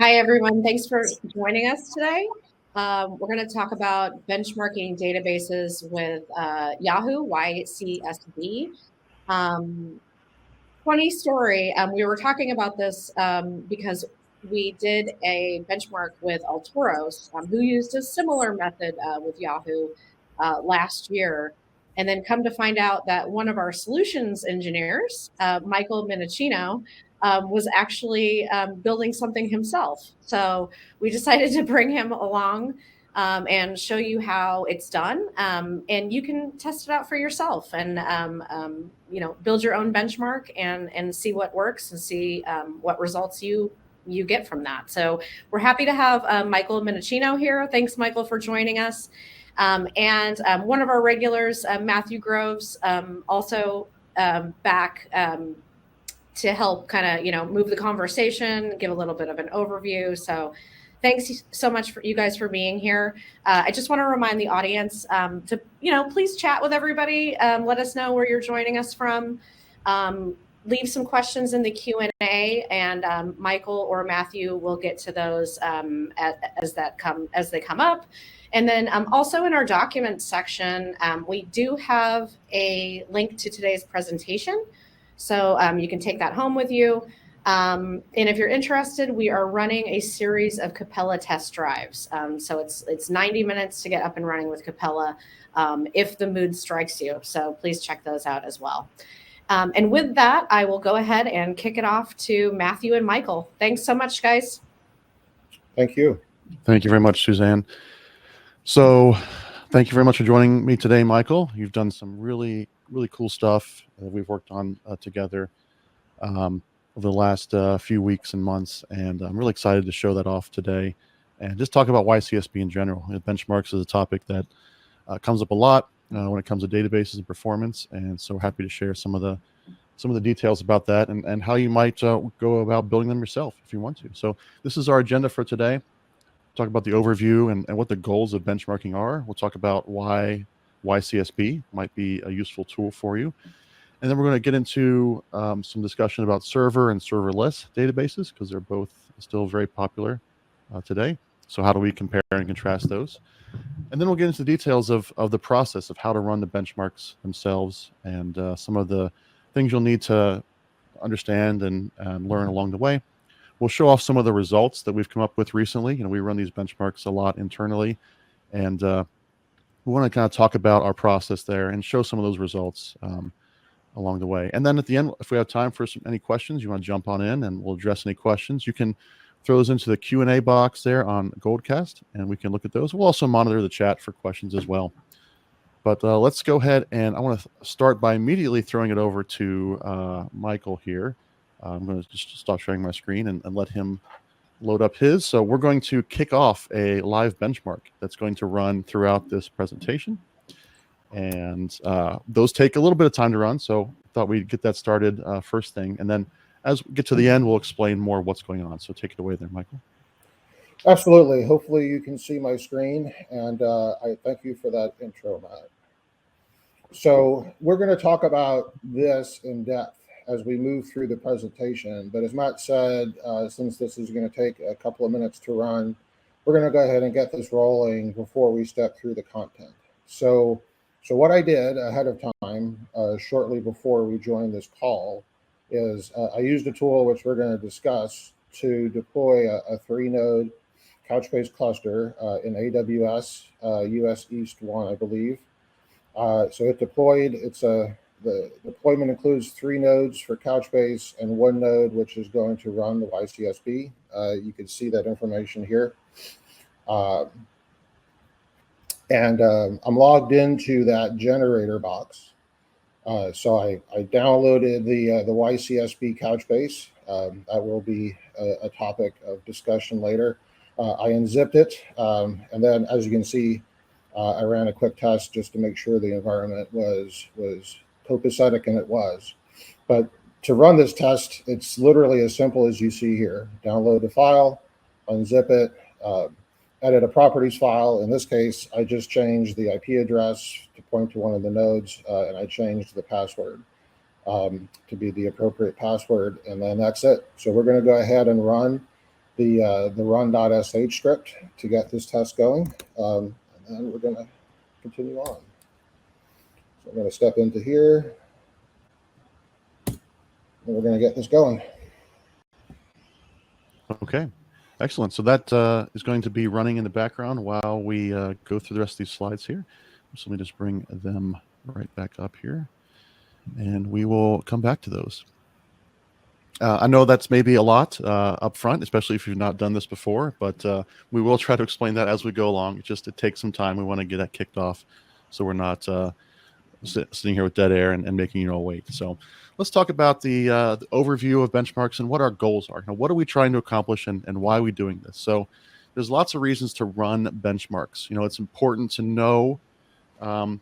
Hi, everyone. Thanks for joining us today. We're going to talk about benchmarking databases with Yahoo, YCSB. Um, Funny story, we were talking about this because we did a benchmark with Alturos, who used a similar method with Yahoo last year. And then come to find out that one of our solutions engineers, Michael Minicino, was actually building something himself. So we decided to bring him along and show you how it's done. And you can test it out for yourself and, build your own benchmark and see what works and see what results you get from that. So we're happy to have Michael Minicino here. Thanks, Michael, for joining us. And one of our regulars, Matthew Groves, also back to help kind of, move the conversation, give a little bit of an overview. So thanks so much for you guys for being here. I just want to remind the audience to, please chat with everybody. Let us know where you're joining us from. Leave some questions in the Q&A, and Michael or Matthew will get to those as they come up. And then also in our documents section, we do have a link to today's presentation. So you can take that home with you. And if you're interested, we are running a series of Capella test drives. So it's 90 minutes to get up and running with Capella if the mood strikes you. So please check those out as well. And with that, I will go ahead and kick it off to Matthew and Michael. Thanks so much, guys. Thank you. Thank you very much, Suzanne. So thank you very much for joining me today, Michael. You've done some really, really cool stuff that we've worked on together over the last few weeks and months. And I'm really excited to show that off today and just talk about YCSB in general. Benchmarks is a topic that comes up a lot when it comes to databases and performance. And so happy to share some of the details about that and how you might go about building them yourself if you want to. So this is our agenda for today. Talk about the overview and what the goals of benchmarking are. We'll talk about why YCSB might be a useful tool for you. And then we're going to get into some discussion about server and serverless databases because they're both still very popular today. So how do we compare and contrast those? And then we'll get into the details of the process of how to run the benchmarks themselves and some of the things you'll need to understand and learn along the way. We'll show off some of the results that we've come up with recently. We run these benchmarks a lot internally, and we want to kind of talk about our process there and show some of those results along the way. And then at the end, if we have time for any questions, you want to jump on in and we'll address any questions. You can throw those into the Q&A box there on Goldcast, and we can look at those. We'll also monitor the chat for questions as well. But let's go ahead, and I want to start by immediately throwing it over to Michael here. I'm going to just stop sharing my screen and let him load up his. So we're going to kick off a live benchmark that's going to run throughout this presentation. And those take a little bit of time to run, so I thought we'd get that started first thing. And then as we get to the end, we'll explain more what's going on. So take it away there, Michael. Absolutely. Hopefully you can see my screen, and I thank you for that intro, Matt. So we're going to talk about this in depth as we move through the presentation. But as Matt said, since this is going to take a couple of minutes to run, we're going to go ahead and get this rolling before we step through the content. So what I did ahead of time, shortly before we joined this call, is I used a tool which we're going to discuss to deploy a 3-node Couchbase cluster in AWS, US East 1, I believe. So it deployed. The deployment includes 3 nodes for Couchbase and 1 node which is going to run the YCSB. You can see that information here. And I'm logged into that generator box. So I downloaded the YCSB Couchbase. That will be a topic of discussion later. I unzipped it, and then as you can see, I ran a quick test just to make sure the environment was copacetic, and it was. But to run this test, it's literally as simple as you see here. Download the file, unzip it, edit a properties file. In this case, I just changed the IP address to point to one of the nodes, and I changed the password to be the appropriate password, and then that's it. So we're going to go ahead and run. the run.sh script to get this test going. And then we're going to continue on. So I'm going to step into here, and we're going to get this going. Okay, excellent. So that is going to be running in the background while we go through the rest of these slides here. So let me just bring them right back up here, and we will come back to those. I know that's maybe a lot up front, especially if you've not done this before, but we will try to explain that as we go along. It takes some time. We want to get that kicked off so we're not sitting here with dead air and making you all wait. So let's talk about the overview of benchmarks and what our goals are. Now, what are we trying to accomplish and why are we doing this? So there's lots of reasons to run benchmarks. It's important to know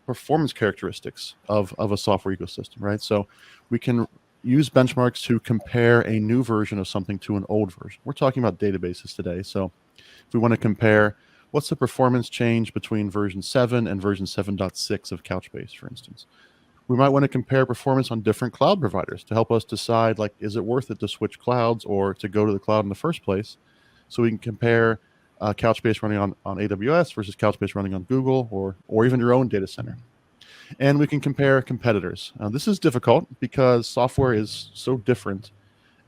performance characteristics of a software ecosystem, right? So we can use benchmarks to compare a new version of something to an old version. We're talking about databases today. So if we want to compare what's the performance change between version 7 and version 7.6 of Couchbase, for instance, we might want to compare performance on different cloud providers to help us decide, like, is it worth it to switch clouds or to go to the cloud in the first place? So we can compare Couchbase running on AWS versus Couchbase running on Google or even your own data center. And we can compare competitors. This is difficult because software is so different,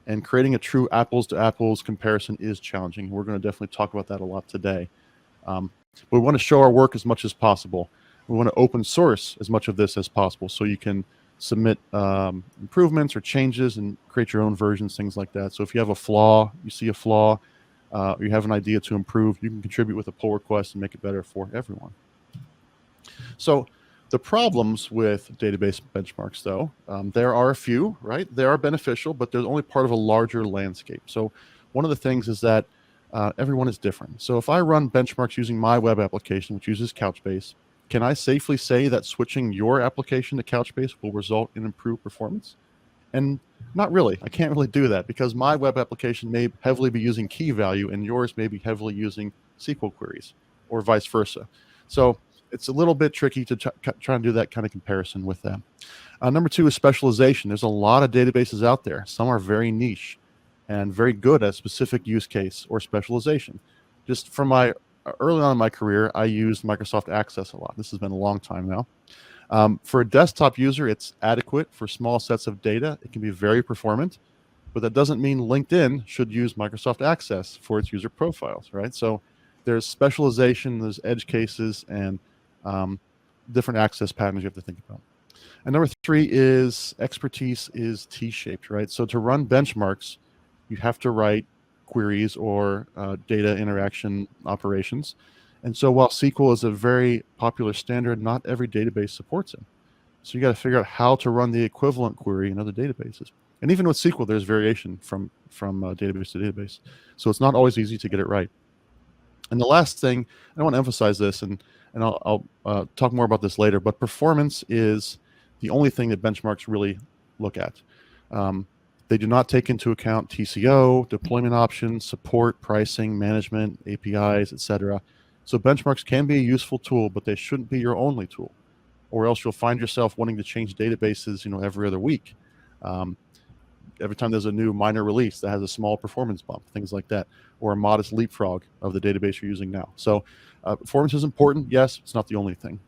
and creating a true apples-to-apples comparison is challenging. We're going to definitely talk about that a lot today. But we want to show our work as much as possible. We want to open source as much of this as possible so you can submit improvements or changes and create your own versions, things like that. So if you have a flaw, you see a flaw, you have an idea to improve, you can contribute with a pull request and make it better for everyone. So the problems with database benchmarks, though, there are a few, right? They are beneficial, but they're only part of a larger landscape. So one of the things is that everyone is different. So if I run benchmarks using my web application, which uses Couchbase, can I safely say that switching your application to Couchbase will result in improved performance? And not really. I can't really do that because my web application may heavily be using key value and yours may be heavily using SQL queries or vice versa. So it's a little bit tricky to try and do that kind of comparison with them. Number two is specialization. There's a lot of databases out there. Some are very niche and very good at specific use case or specialization. Just from my early on in my career, I used Microsoft Access a lot. This has been a long time now. For a desktop user, it's adequate for small sets of data. It can be very performant, but that doesn't mean LinkedIn should use Microsoft Access for its user profiles, right? So there's specialization, there's edge cases, and different access patterns you have to think about. And number three is expertise is T-shaped, right? So to run benchmarks, you have to write queries or data interaction operations. And so while SQL is a very popular standard, not every database supports it. So you got to figure out how to run the equivalent query in other databases. And even with SQL, there's variation from database to database. So it's not always easy to get it right. And the last thing, I want to emphasize this, and I'll talk more about this later, but performance is the only thing that benchmarks really look at. They do not take into account TCO, deployment options, support, pricing, management, APIs, etc. So benchmarks can be a useful tool, but they shouldn't be your only tool, or else you'll find yourself wanting to change databases, every other week. Every time there's a new minor release that has a small performance bump, things like that, or a modest leapfrog of the database you're using now. So performance is important. Yes, it's not the only thing.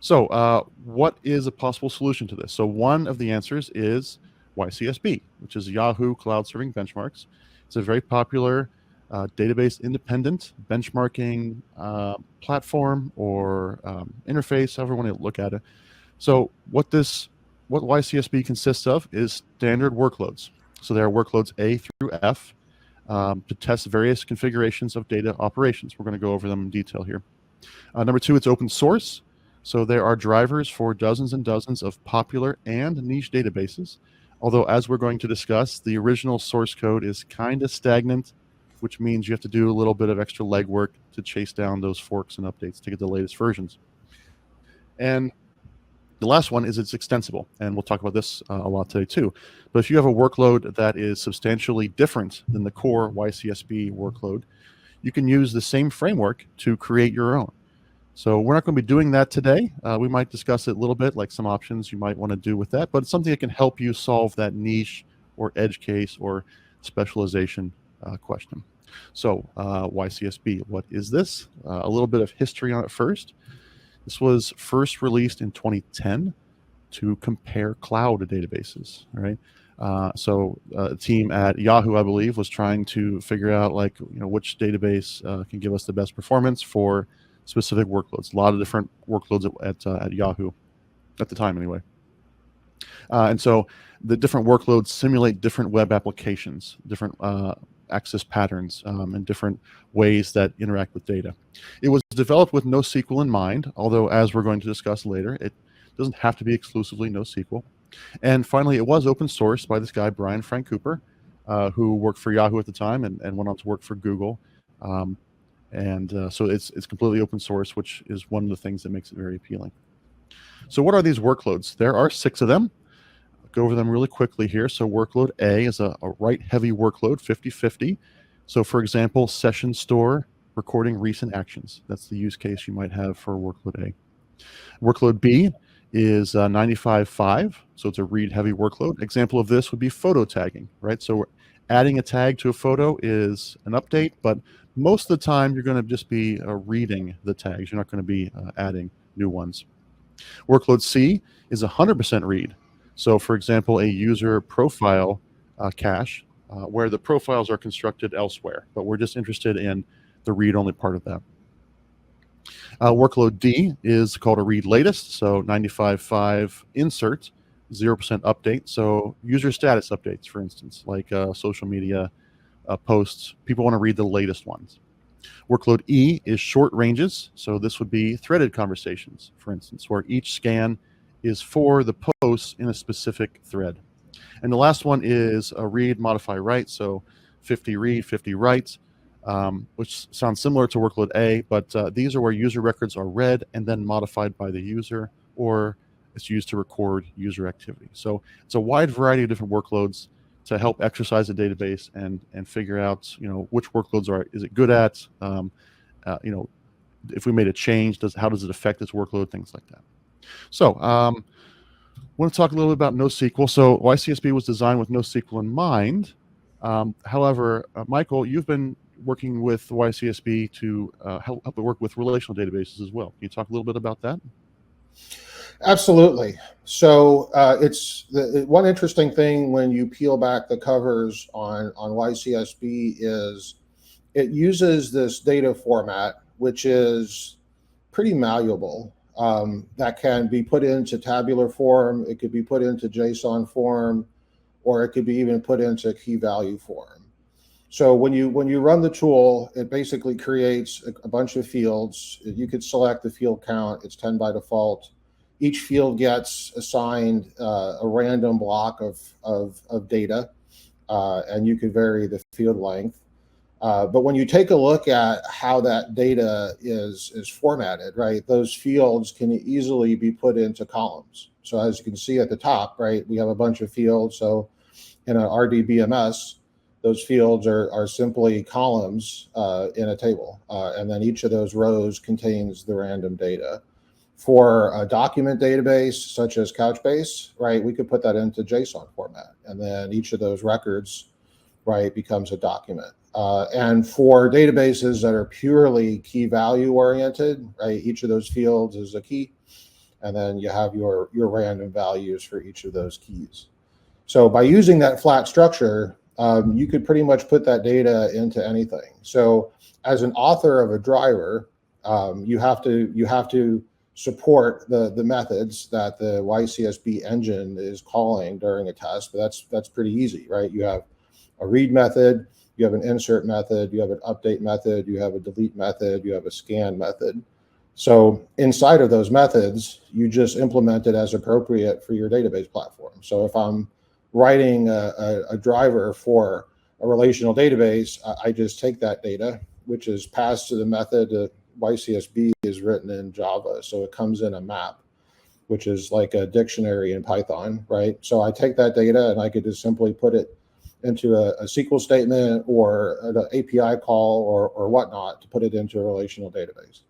So what is a possible solution to this? So one of the answers is YCSB, which is Yahoo Cloud Serving Benchmarks. It's a very popular database independent benchmarking platform or interface, however you want to look at it. So what YCSB consists of is standard workloads. So there are workloads A through F to test various configurations of data operations. We're going to go over them in detail here. Number two, it's open source. So there are drivers for dozens and dozens of popular and niche databases. Although, as we're going to discuss, the original source code is kind of stagnant, which means you have to do a little bit of extra legwork to chase down those forks and updates to get the latest versions. And the last one is it's extensible, and we'll talk about this a lot today too. But if you have a workload that is substantially different than the core YCSB workload, you can use the same framework to create your own. So we're not going to be doing that today. We might discuss it a little bit, like some options you might want to do with that, but it's something that can help you solve that niche or edge case or specialization question. So YCSB, what is this? A little bit of history on it first. This was first released in 2010 to compare cloud databases, right? So a team at Yahoo, I believe, was trying to figure out which database can give us the best performance for specific workloads. A lot of different workloads at Yahoo at the time, anyway. And so the different workloads simulate different web applications, different access patterns, and different ways that interact with data. It was developed with NoSQL in mind, although as we're going to discuss later, it doesn't have to be exclusively NoSQL. And finally, it was open sourced by this guy, Brian Frank Cooper, who worked for Yahoo at the time and went on to work for Google. So it's completely open source, which is one of the things that makes it very appealing. So what are these workloads? There are 6 of them. I'll go over them really quickly here. So workload A is a write-heavy workload, 50-50. So for example, session store, recording recent actions. That's the use case you might have for workload A. Workload B is 95-5, so it's a read-heavy workload. Example of this would be photo tagging, right? So adding a tag to a photo is an update, but most of the time you're going to just be reading the tags. You're not going to be adding new ones. Workload C is 100% read. So for example, a user profile cache where the profiles are constructed elsewhere, but we're just interested in the read-only part of that. Workload D is called a read latest, so 95.5 insert, 0% update. So user status updates, for instance, like social media posts. People want to read the latest ones. Workload E is short ranges. So this would be threaded conversations, for instance, where each scan is for the posts in a specific thread. And the last one is a read, modify, write. So 50 read, 50 write. Which sounds similar to workload A, but these are where user records are read and then modified by the user, or it's used to record user activity. So it's a wide variety of different workloads to help exercise the database and figure out which workloads is it good at. If we made a change, how does it affect this workload? Things like that. So I want to talk a little bit about NoSQL. So YCSB was designed with NoSQL in mind. However, Michael, you've been working with YCSB to help it work with relational databases as well. Can you talk a little bit about that? Absolutely. So it's one interesting thing when you peel back the covers on YCSB is it uses this data format, which is pretty malleable. That can be put into tabular form, it could be put into JSON form, or it could be even put into key value form. So when you run the tool, it basically creates a bunch of fields. You could select the field count. It's 10 by default. Each field gets assigned a random block of data, and you could vary the field length. But when you take a look at how that data is formatted, right, those fields can easily be put into columns. So as you can see at the top, right, we have a bunch of fields. So in an RDBMS, those fields are simply columns in a table. And then each of those rows contains the random data. For a document database, such as Couchbase, right, we could put that into JSON format. And then each of those records, right, becomes a document. And for databases that are purely key value oriented, right, each of those fields is a key. And then you have your random values for each of those keys. So by using that flat structure, you could pretty much put that data into anything. So as an author of a driver, you have to support the methods that the YCSB engine is calling during a test, but that's pretty easy, right? You have a read method, you have an insert method, you have an update method, you have a delete method, you have a scan method. So inside of those methods, you just implement it as appropriate for your database platform. So if I'm writing a driver for a relational database, I just take that data, which is passed to the method. YCSB is written in Java, so it comes in a map, which is like a dictionary in Python, right? So I take that data and I could just simply put it into a SQL statement or an API call or whatnot to put it into a relational database.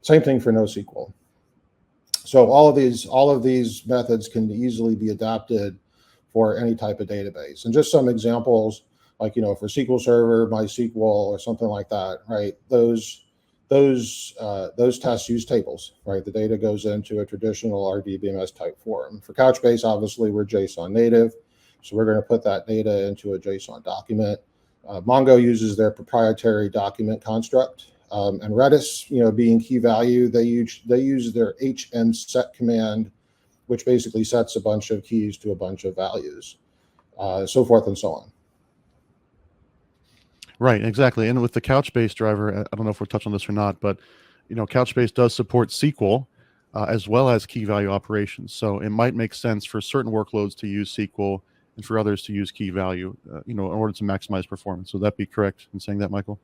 Same thing for NoSQL. So all of these methods can easily be adapted for any type of database. And just some examples like, for SQL Server, MySQL, or something like that, right? Those tests use tables, right? The data goes into a traditional RDBMS type form. For Couchbase, obviously, we're JSON native, so we're going to put that data into a JSON document. Mongo uses their proprietary document construct, and Redis, being key value, they use their HM set command, which basically sets a bunch of keys to a bunch of values, so forth and so on. Right, exactly. And with the Couchbase driver, I don't know if we're touching on this or not, but Couchbase does support SQL as well as key value operations. So it might make sense for certain workloads to use SQL and for others to use key value, in order to maximize performance. Would that be correct in saying that, Michael?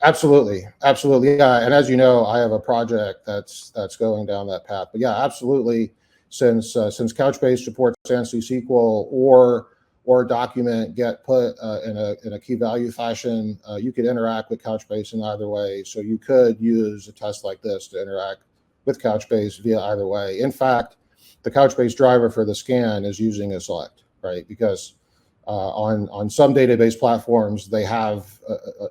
Absolutely, absolutely. Yeah, and as you know, I have a project that's going down that path. But yeah, absolutely. Since Couchbase supports ANSI SQL or document get put in a key value fashion, you could interact with Couchbase in either way. So you could use a test like this to interact with Couchbase via either way. In fact, the Couchbase driver for the scan is using a select, right? Because on some database platforms, they have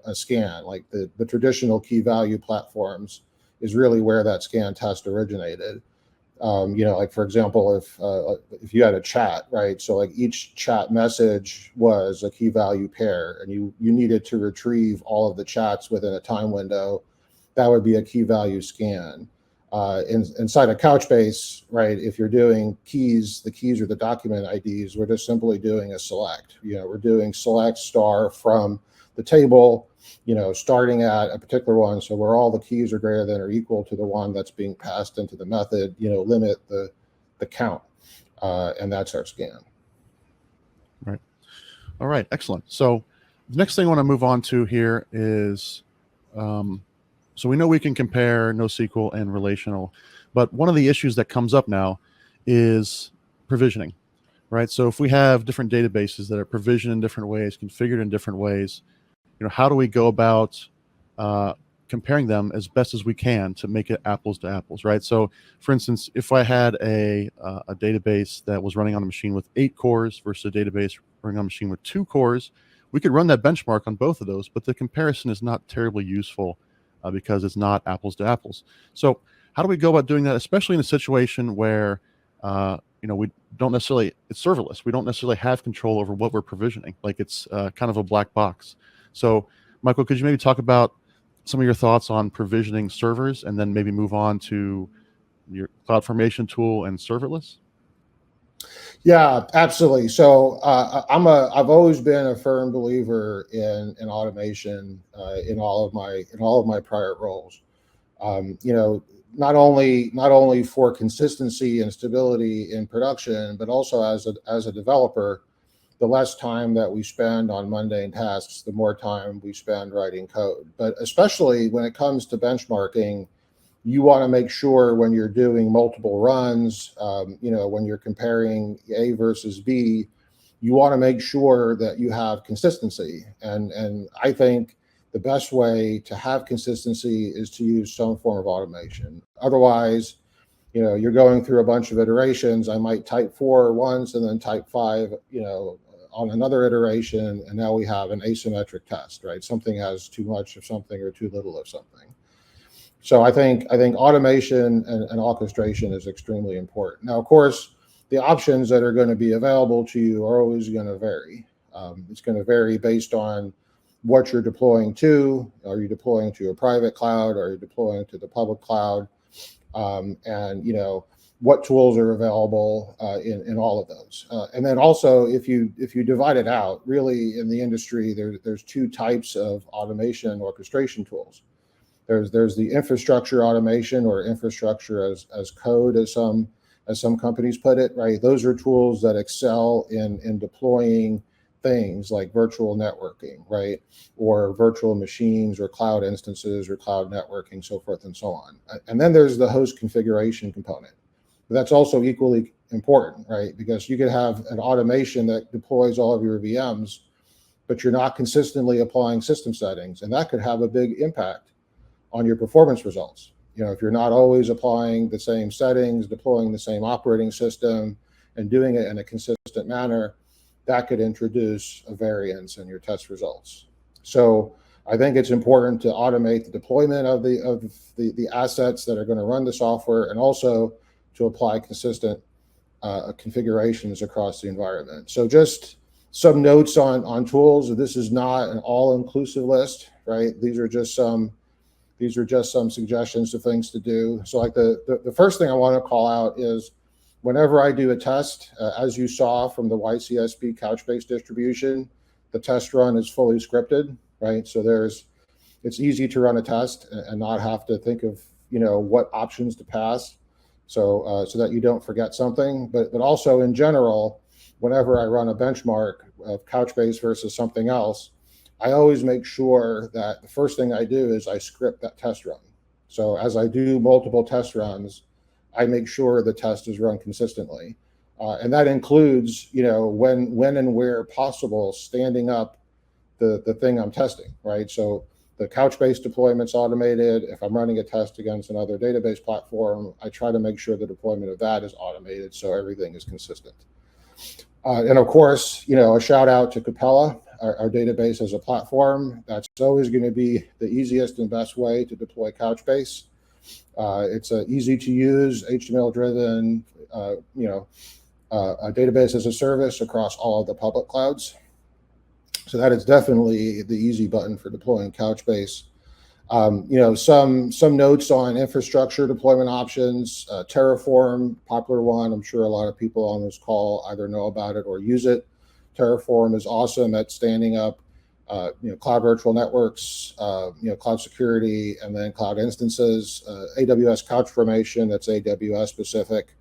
a scan, like the traditional key value platforms is really where that scan test originated. Like, for example, if you had a chat, right? So like each chat message was a key value pair, and you needed to retrieve all of the chats within a time window, that would be a key value scan. Inside of Couchbase, right, if you're doing keys, the keys or the document IDs, we're just simply doing a select. We're doing select star from the table, starting at a particular one. So where all the keys are greater than or equal to the one that's being passed into the method, limit the count. And that's our scan. Right. All right. Excellent. So the next thing I want to move on to here is, so we know we can compare NoSQL and relational, but one of the issues that comes up now is provisioning, right? So if we have different databases that are provisioned in different ways, configured in different ways, how do we go about comparing them as best as we can to make it apples to apples, right? So for instance, if I had a database that was running on a machine with 8 cores versus a database running on a machine with 2 cores, we could run that benchmark on both of those, but the comparison is not terribly useful because it's not apples to apples. So how do we go about doing that, especially in a situation where we don't necessarily, it's serverless. We don't necessarily have control over what we're provisioning. Like it's kind of a black box. So Michael, could you maybe talk about some of your thoughts on provisioning servers and then maybe move on to your CloudFormation tool and serverless? Yeah, absolutely. So I've always been a firm believer in automation in all of my prior roles. Not only for consistency and stability in production, but also as a developer, the less time that we spend on mundane tasks, the more time we spend writing code. But especially when it comes to benchmarking, you want to make sure when you're doing multiple runs, when you're comparing A versus B, you want to make sure that you have consistency. And I think the best way to have consistency is to use some form of automation. Otherwise, you're going through a bunch of iterations. I might type 4 once and then type 5, on another iteration, and now we have an asymmetric test, right? Something has too much of something or too little of something. So I think automation and orchestration is extremely important. Now, of course, the options that are going to be available to you are always going to vary. It's going to vary based on what you're deploying to. Are you deploying to a private cloud? Are you deploying to the public cloud? And what tools are available in all of those. And then also, if you divide it out, really in the industry, there's 2 types of automation and orchestration tools. There's the infrastructure automation, or infrastructure as code, as some companies put it, right? Those are tools that excel in deploying things like virtual networking, right? Or virtual machines or cloud instances or cloud networking, so forth and so on. And then there's the host configuration component. That's also equally important, right? Because you could have an automation that deploys all of your VMs, but you're not consistently applying system settings, and that could have a big impact on your performance results. If you're not always applying the same settings, deploying the same operating system, and doing it in a consistent manner, that could introduce a variance in your test results. So I think it's important to automate the deployment of the assets that are going to run the software, and also to apply consistent configurations across the environment. So just some notes on tools. This is not an all-inclusive list, right? These are just some suggestions of things to do. So like the first thing I want to call out is whenever I do a test, as you saw from the YCSB Couchbase distribution, the test run is fully scripted, right? So it's easy to run a test and not have to think of, what options to pass. So that you don't forget something, but also in general, whenever I run a benchmark of Couchbase versus something else, I always make sure that the first thing I do is I script that test run. So as I do multiple test runs, I make sure the test is run consistently. And that includes, when and where possible, standing up the thing I'm testing, right? So the Couchbase deployment's automated. If I'm running a test against another database platform, I try to make sure the deployment of that is automated so everything is consistent. And of course, a shout out to Capella, our database as a platform. That's always going to be the easiest and best way to deploy Couchbase. It's an easy to use, HTML driven, a database as a service across all of the public clouds. So that is definitely the easy button for deploying Couchbase. Some notes on infrastructure deployment options. Terraform, popular one. I'm sure a lot of people on this call either know about it or use it. Terraform is awesome at standing up, cloud virtual networks, cloud security, and then cloud instances. AWS CouchFormation, that's AWS specific.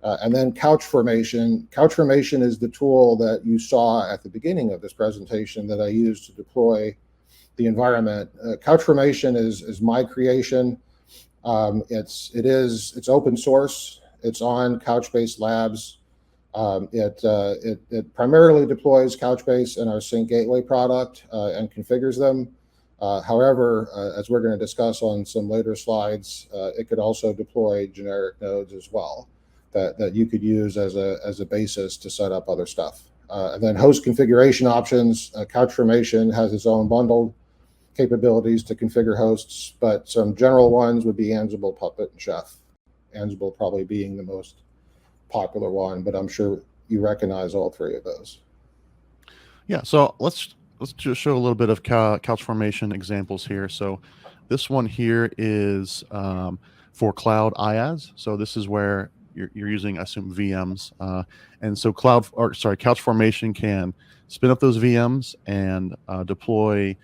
And then CouchFormation. CouchFormation is the tool that you saw at the beginning of this presentation that I used to deploy the environment. CouchFormation is my creation. It's open source. It's on Couchbase Labs. It primarily deploys Couchbase in our Sync Gateway product and configures them. However, as we're going to discuss on some later slides, it could also deploy generic nodes as well that you could use as a basis to set up other stuff. And then host configuration options. CouchFormation has its own bundled capabilities to configure hosts, but some general ones would be Ansible, Puppet, and Chef. Ansible probably being the most popular one, but I'm sure you recognize all three of those. Yeah, so let's just show a little bit of CouchFormation examples here. So this one here is for cloud IaaS. So this is where you're using, I assume, VMs. And so CouchFormation can spin up those VMs and deploy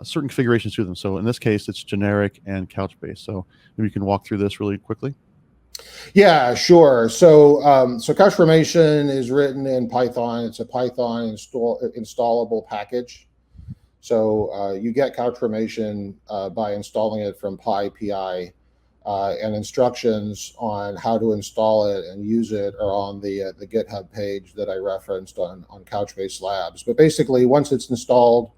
certain configurations to them. So in this case, it's generic and Couchbase. So maybe you can walk through this really quickly. Yeah, sure. So CouchFormation is written in Python. It's a Python installable package. So you get CouchFormation by installing it from PyPI, and instructions on how to install it and use it are on the GitHub page that I referenced on Couchbase Labs. But basically, once it's installed,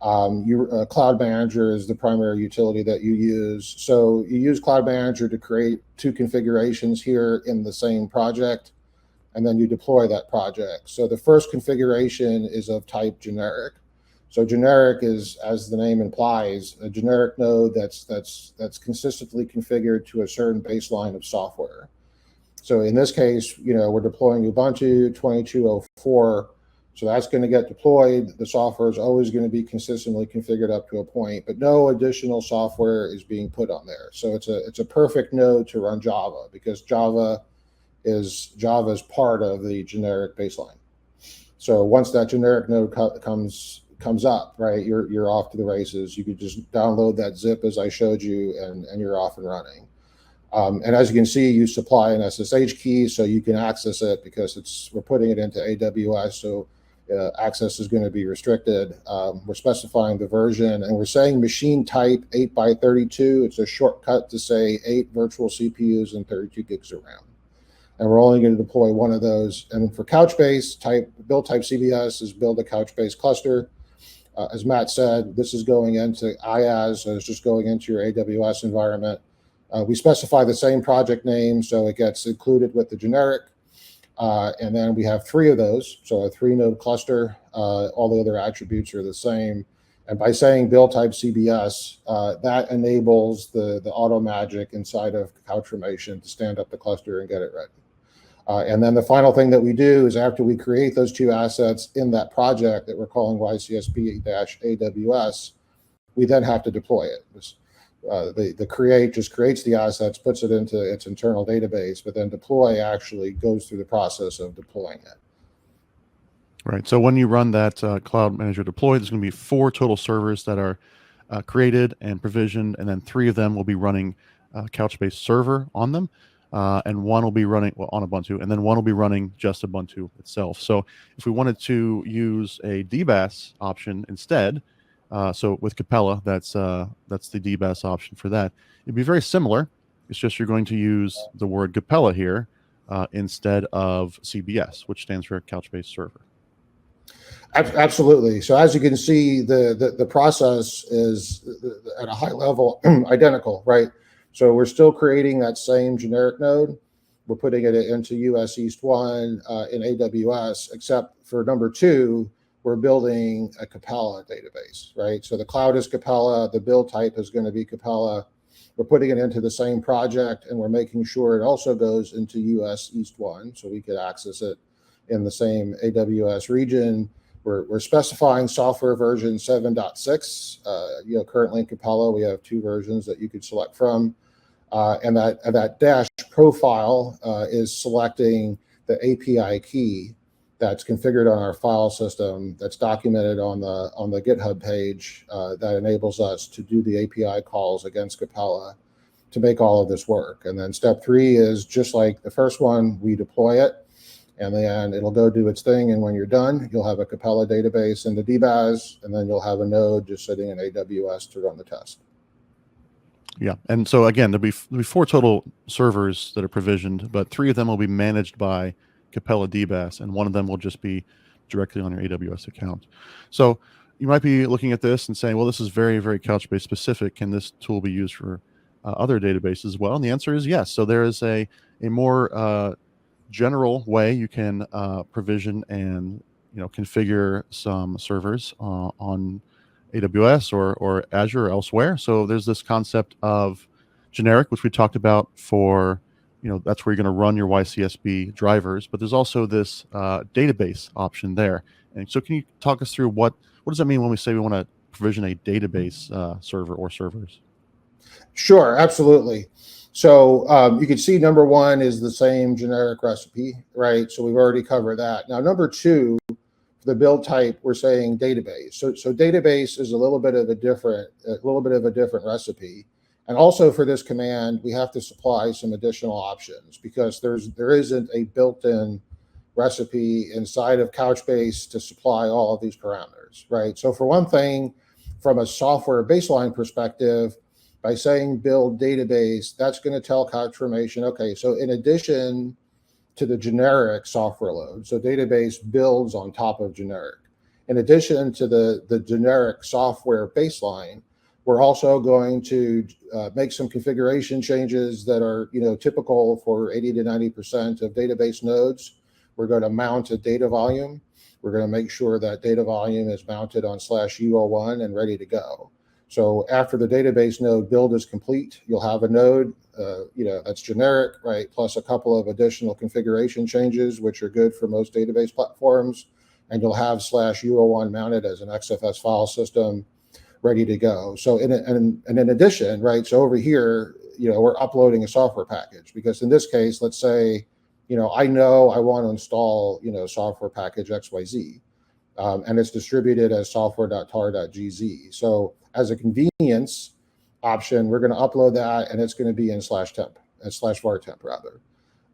your Cloud Manager is the primary utility that you use. So you use Cloud Manager to create two configurations here in the same project, and then you deploy that project. So the first configuration is of type generic. So generic is, as the name implies, a generic node that's consistently configured to a certain baseline of software. So in this case, we're deploying Ubuntu 22.04. So that's going to get deployed. The software is always going to be consistently configured up to a point, but no additional software is being put on there. So it's a perfect node to run Java, because Java is part of the generic baseline. So once that generic node comes up, right, you're off to the races. You could just download that zip as I showed you, and you're off and running. And as you can see, you supply an SSH key so you can access it, because we're putting it into AWS. So access is going to be restricted. We're specifying the version, and we're saying machine type 8x32. It's a shortcut to say 8 virtual CPUs and 32 gigs of RAM. And we're only going to deploy one of those. And for Couchbase, build type CBS is build a Couchbase cluster. As Matt said, this is going into IaaS, so it's just going into your AWS environment. We specify the same project name, so it gets included with the generic. And then we have 3 of those. So a 3-node cluster, all the other attributes are the same. And by saying build type CBS, that enables the auto magic inside of CouchFormation to stand up the cluster and get it ready. And then the final thing that we do is after we create those 2 assets in that project that we're calling YCSB-AWS, we then have to deploy it. The create just creates the assets, puts it into its internal database, but then deploy actually goes through the process of deploying it. Right. So when you run that Cloud Manager deploy, there's going to be 4 total servers that are created and provisioned, and then 3 of them will be running Couchbase server on them, and 1 will be running on Ubuntu, and then 1 will be running just Ubuntu itself. So if we wanted to use a DBAS option instead, so with Capella, that's the DBAS option for that. It'd be very similar. It's just you're going to use the word Capella here instead of CBS, which stands for Couchbase Server. Absolutely. So as you can see, the process is at a high level identical, right? So we're still creating that same generic node. We're putting it into US East 1 in AWS, except for number 2, we're building a Capella database, right? So the cloud is Capella, the build type is going to be Capella. We're putting it into the same project, and we're making sure it also goes into US East 1, so we could access it in the same AWS region. We're specifying software version 7.6. Currently in Capella, we have 2 versions that you could select from. And that dash profile is selecting the API key that's configured on our file system, that's documented on the GitHub page, that enables us to do the API calls against Capella to make all of this work. And then step 3 is just like the first one, we deploy it, and then it'll go do its thing. And when you're done, you'll have a Capella database in the DBAS, and then you'll have a node just sitting in AWS to run the test. Yeah, and so again, there'll be 4 total servers that are provisioned, but 3 of them will be managed by Capella DBAS, and 1 of them will just be directly on your AWS account. So you might be looking at this and saying, well, this is very, very Couchbase specific. Can this tool be used for other databases as well? And the answer is yes. So there is a more general way you can provision and configure some servers on AWS or Azure or elsewhere. So there's this concept of generic, which we talked about for, that's where you're going to run your YCSB drivers, but there's also this database option there. And so can you talk us through what does that mean when we say we want to provision a database server or servers? Sure, absolutely. So you can see number 1 is the same generic recipe, right? So we've already covered that. Now, number 2, the build type, we're saying database. So database is a little bit of a different recipe. And also for this command, we have to supply some additional options because there isn't a built-in recipe inside of Couchbase to supply all of these parameters, right? So for one thing, from a software baseline perspective, by saying build database, that's going to tell CouchFormation, okay, so in addition to the generic software load, so database builds on top of generic. In addition to the generic software baseline, we're also going to make some configuration changes that are typical for 80 to 90% of database nodes. We're going to mount a data volume. We're going to make sure that data volume is mounted on /UO1 and ready to go. So after the database node build is complete, you'll have a node, that's generic, right? Plus a couple of additional configuration changes, which are good for most database platforms. And you'll have /UO1 mounted as an XFS file system ready to go. So in addition, right? So over here, we're uploading a software package because in this case, let's say, I know I want to install, software package XYZ. And it's distributed as software.tar.gz. So as a convenience option, we're going to upload that, and it's going to be in /var temp rather.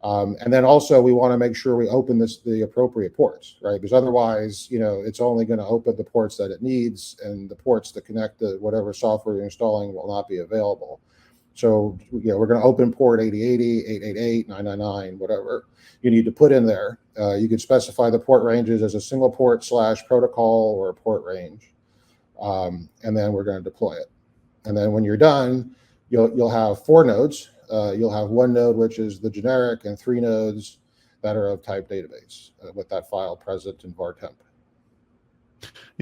And then also we want to make sure we open the appropriate ports, right? Because otherwise, it's only going to open the ports that it needs, and the ports that connect to whatever software you're installing will not be available. So we're going to open port 8080, 888, 999, whatever you need to put in there. You can specify the port ranges as a single port /protocol or a port range. And then we're going to deploy it. And then when you're done, you'll have 4 nodes. You'll have 1 node, which is the generic, and 3 nodes better of type database with that file present in var temp.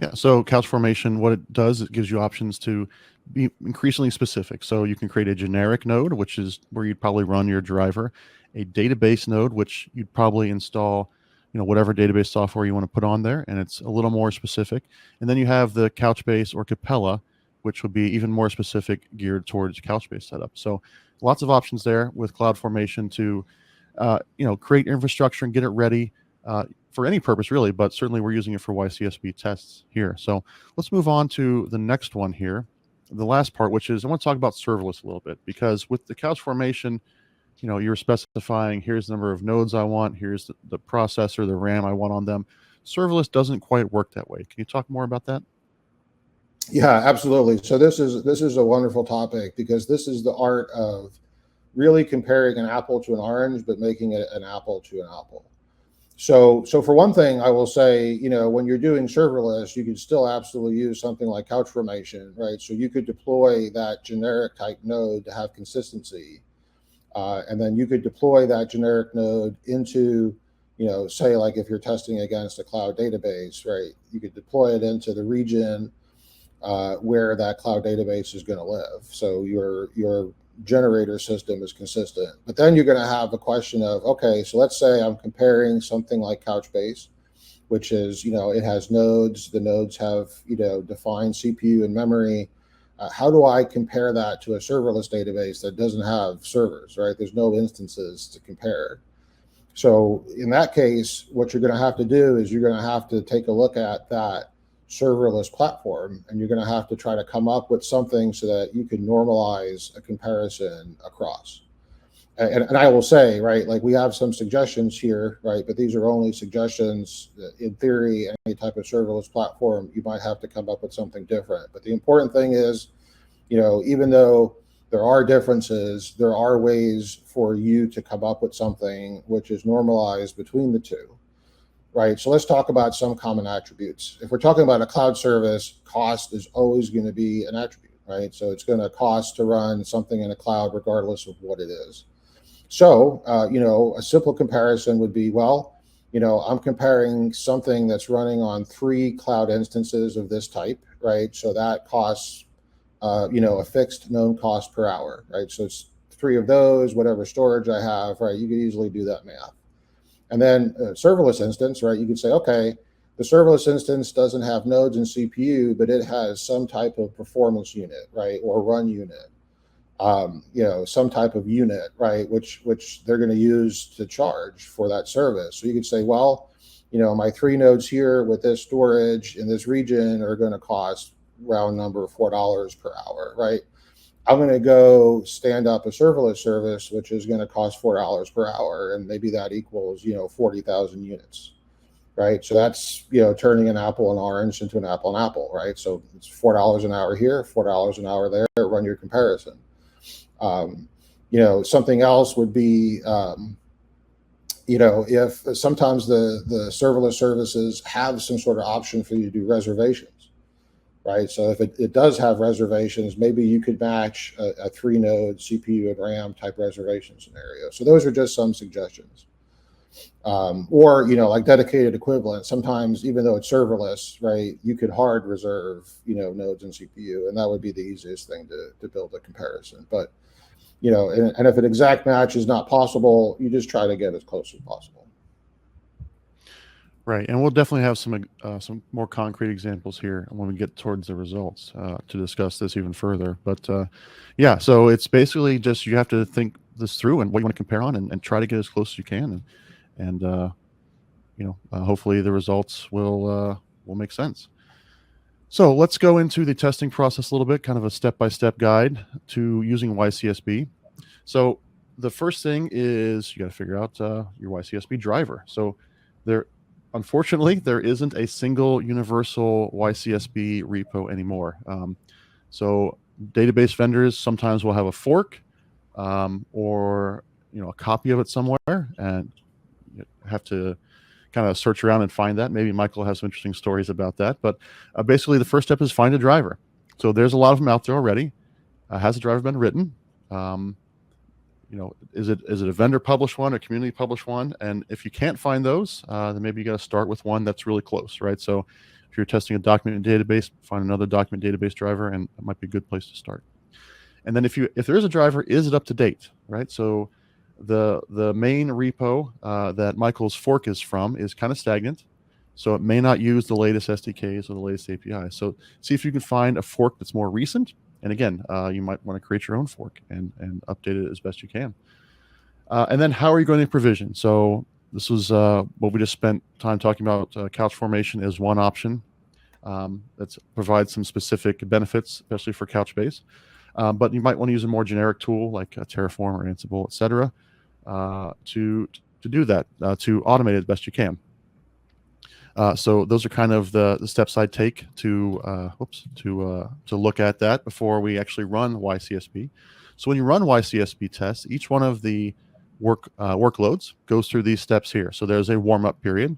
Yeah, so CouchFormation, what it does, it gives you options to be increasingly specific. So you can create a generic node, which is where you'd probably run your driver, a database node, which you'd probably install, whatever database software you want to put on there, and it's a little more specific. And then you have the Couchbase or Capella, which would be even more specific, geared towards Couchbase setup. So lots of options there with CloudFormation to, create infrastructure and get it ready for any purpose really, but certainly we're using it for YCSB tests here. So let's move on to the next one here, the last part, which is I want to talk about serverless a little bit, because with the CouchFormation, you're specifying here's the number of nodes I want, here's the processor, the RAM I want on them. Serverless doesn't quite work that way. Can you talk more about that? Yeah, absolutely. So this is a wonderful topic, because this is the art of really comparing an apple to an orange, but making it an apple to an apple. So for one thing, I will say, when you're doing serverless, you could still absolutely use something like CouchFormation, right? So you could deploy that generic type node to have consistency. And then you could deploy that generic node into, say like if you're testing against a cloud database, right? You could deploy it into the region where that cloud database is going to live. So your generator system is consistent. But then you're going to have a question of, okay, so let's say I'm comparing something like Couchbase, which is, it has nodes. The nodes have, defined CPU and memory. How do I compare that to a serverless database that doesn't have servers, right? There's no instances to compare. So in that case, what you're going to have to do is you're going to have to take a look at that serverless platform, and you're going to have to try to come up with something so that you can normalize a comparison across. And I will say, right, like we have some suggestions here, right, but these are only suggestions. In theory, any type of serverless platform, you might have to come up with something different. But the important thing is, even though there are differences, there are ways for you to come up with something which is normalized between the two. Right. So let's talk about some common attributes. If we're talking about a cloud service, cost is always going to be an attribute, right? So it's going to cost to run something in a cloud regardless of what it is. So, a simple comparison would be, well, I'm comparing something that's running on 3 cloud instances of this type, right? So that costs, a fixed known cost per hour, right? So it's 3 of those, whatever storage I have, right? You could easily do that math. And then a serverless instance, right? You could say, okay, the serverless instance doesn't have nodes and CPU, but it has some type of performance unit, right? Or run unit, some type of unit, right? Which they're going to use to charge for that service. So you could say, well, my 3 nodes here with this storage in this region are going to cost round number $4 per hour, right? I'm going to go stand up a serverless service, which is going to cost $4 per hour. And maybe that equals, 40,000 units, right? So that's, turning an apple and orange into an apple and apple, right? So it's $4 an hour here, $4 an hour there, run your comparison. Something else would be, if sometimes the serverless services have some sort of option for you to do reservations. Right. So if it does have reservations, maybe you could match a 3-node CPU and RAM type reservation scenario. So those are just some suggestions. Or, like dedicated equivalent. Sometimes, even though it's serverless, right, you could hard reserve, nodes and CPU, and that would be the easiest thing to build a comparison. But, and if an exact match is not possible, you just try to get as close as possible. Right, and we'll definitely have some more concrete examples here when we get towards the results to discuss this even further. But yeah, so it's basically just you have to think this through and what you want to compare on, and try to get as close as you can, and hopefully the results will make sense. So let's go into the testing process a little bit, kind of a step-by-step guide to using YCSB. So the first thing is you got to figure out your YCSB driver. So unfortunately, there isn't a single universal YCSB repo anymore. So database vendors sometimes will have a fork or a copy of it somewhere, and you have to kind of search around and find that. Maybe Michael has some interesting stories about that. But basically, the first step is find a driver. So there's a lot of them out there already. Has a driver been written? is it a vendor published one, a community published one? And if you can't find those, then maybe you got to start with one that's really close, right? So if you're testing a document database, find another document database driver, and that might be a good place to start. And then if there is a driver, is it up to date, right? So the main repo that Michael's fork is from is kind of stagnant. So it may not use the latest SDKs or the latest APIs. So see if you can find a fork that's more recent. And again, you might want to create your own fork and update it as best you can. And then how are you going to provision? So this was what we just spent time talking about. Couch formation is one option that provides some specific benefits, especially for Couchbase. But you might want to use a more generic tool like Terraform or Ansible, et cetera, to do that, to automate it as best you can. So those are kind of the steps I'd take to look at that before we actually run YCSB. So when you run YCSB tests, each one of the workloads goes through these steps here. So there's a warm-up period.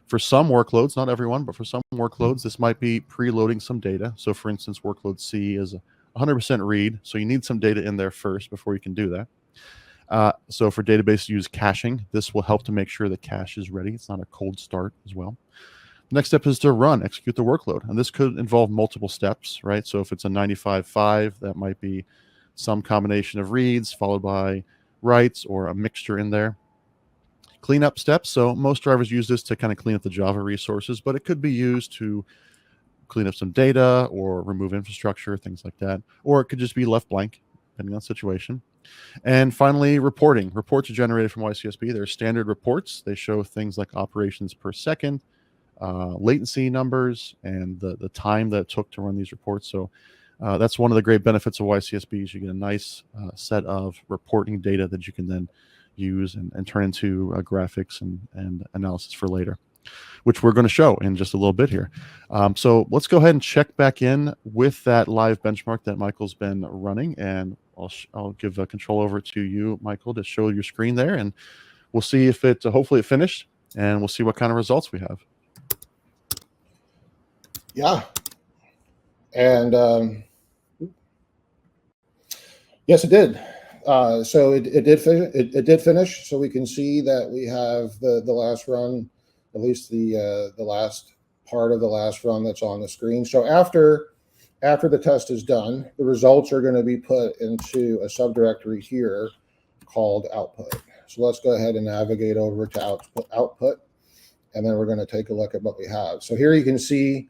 For some workloads, not everyone, but for some workloads, this might be preloading some data. So for instance, workload C is 100% read. So you need some data in there first before you can do that. So for database use caching, this will help to make sure the cache is ready. It's not a cold start as well. The next step is to execute the workload. And this could involve multiple steps, right? So if it's a 95.5, that might be some combination of reads followed by writes or a mixture in there. Cleanup steps. So most drivers use this to kind of clean up the Java resources, but it could be used to clean up some data or remove infrastructure, things like that. Or it could just be left blank, depending on the situation. And finally, reporting. Reports are generated from YCSB. They're standard reports. They show things like operations per second, latency numbers, and the time that it took to run these reports. So that's one of the great benefits of YCSB is you get a nice set of reporting data that you can then use and turn into graphics and analysis for later, which we're going to show in just a little bit here. So let's go ahead and check back in with that live benchmark that Michael's been running, and I'll give control over to you, Michael, to show your screen there, and we'll see if it hopefully it finished, and we'll see what kind of results we have. Yeah, and yes, it did. So it did finish. So we can see that we have the last run, at least the last part of the last run that's on the screen. So after the test is done, the results are going to be put into a subdirectory here called output. So let's go ahead and navigate over to output, and then we're going to take a look at what we have. So here you can see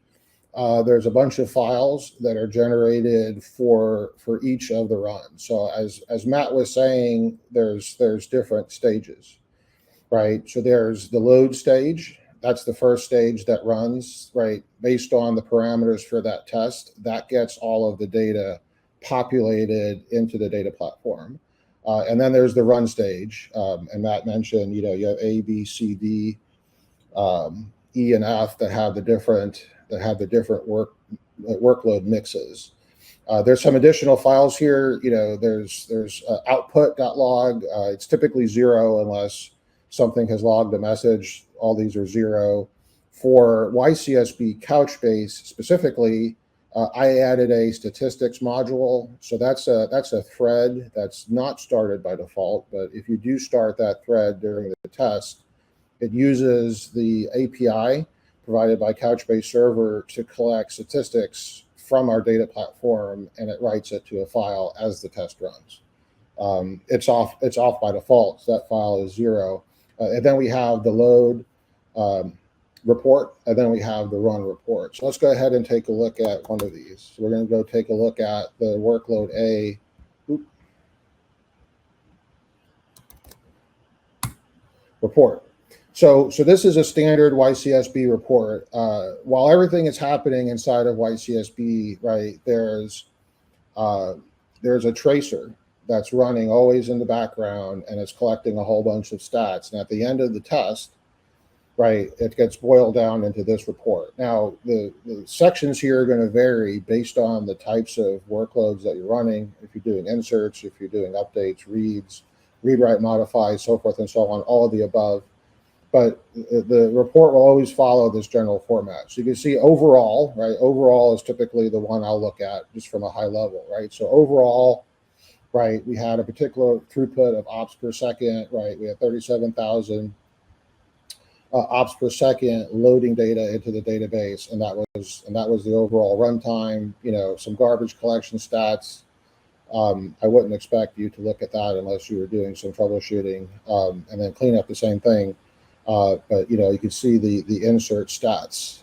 there's a bunch of files that are generated for each of the runs. So as Matt was saying, there's different stages, right? So there's the load stage. That's the first stage that runs, right? Based on the parameters for that test, that gets all of the data populated into the data platform. And then there's the run stage. And Matt mentioned, you have A, B, C, D, E, and F that have the different workload mixes. There's some additional files here. There's output.log. It's typically 0 unless something has logged a message. All these are 0. For YCSB Couchbase specifically, I added a statistics module. So that's a thread that's not started by default. But if you do start that thread during the test, it uses the API provided by Couchbase server to collect statistics from our data platform, and it writes it to a file as the test runs. It's off by default, so that file is 0. And then we have the load report, and then we have the run report. So let's go ahead and take a look at one of these. So we're going to go take a look at the workload A. Report. So this is a standard YCSB report. While everything is happening inside of YCSB, right, there's a tracer that's running always in the background, and it's collecting a whole bunch of stats. And at the end of the test, right, it gets boiled down into this report. Now, the sections here are going to vary based on the types of workloads that you're running. If you're doing inserts, if you're doing updates, reads, read, write, modify, so forth and so on, all of the above. But the report will always follow this general format. So you can see overall, right? Overall is typically the one I'll look at just from a high level, right? So overall, right? We had a particular throughput of ops per second, right? We had 37,000 ops per second loading data into the database, and that was the overall runtime. Some garbage collection stats. I wouldn't expect you to look at that unless you were doing some troubleshooting, and then clean up the same thing. But you can see the insert stats.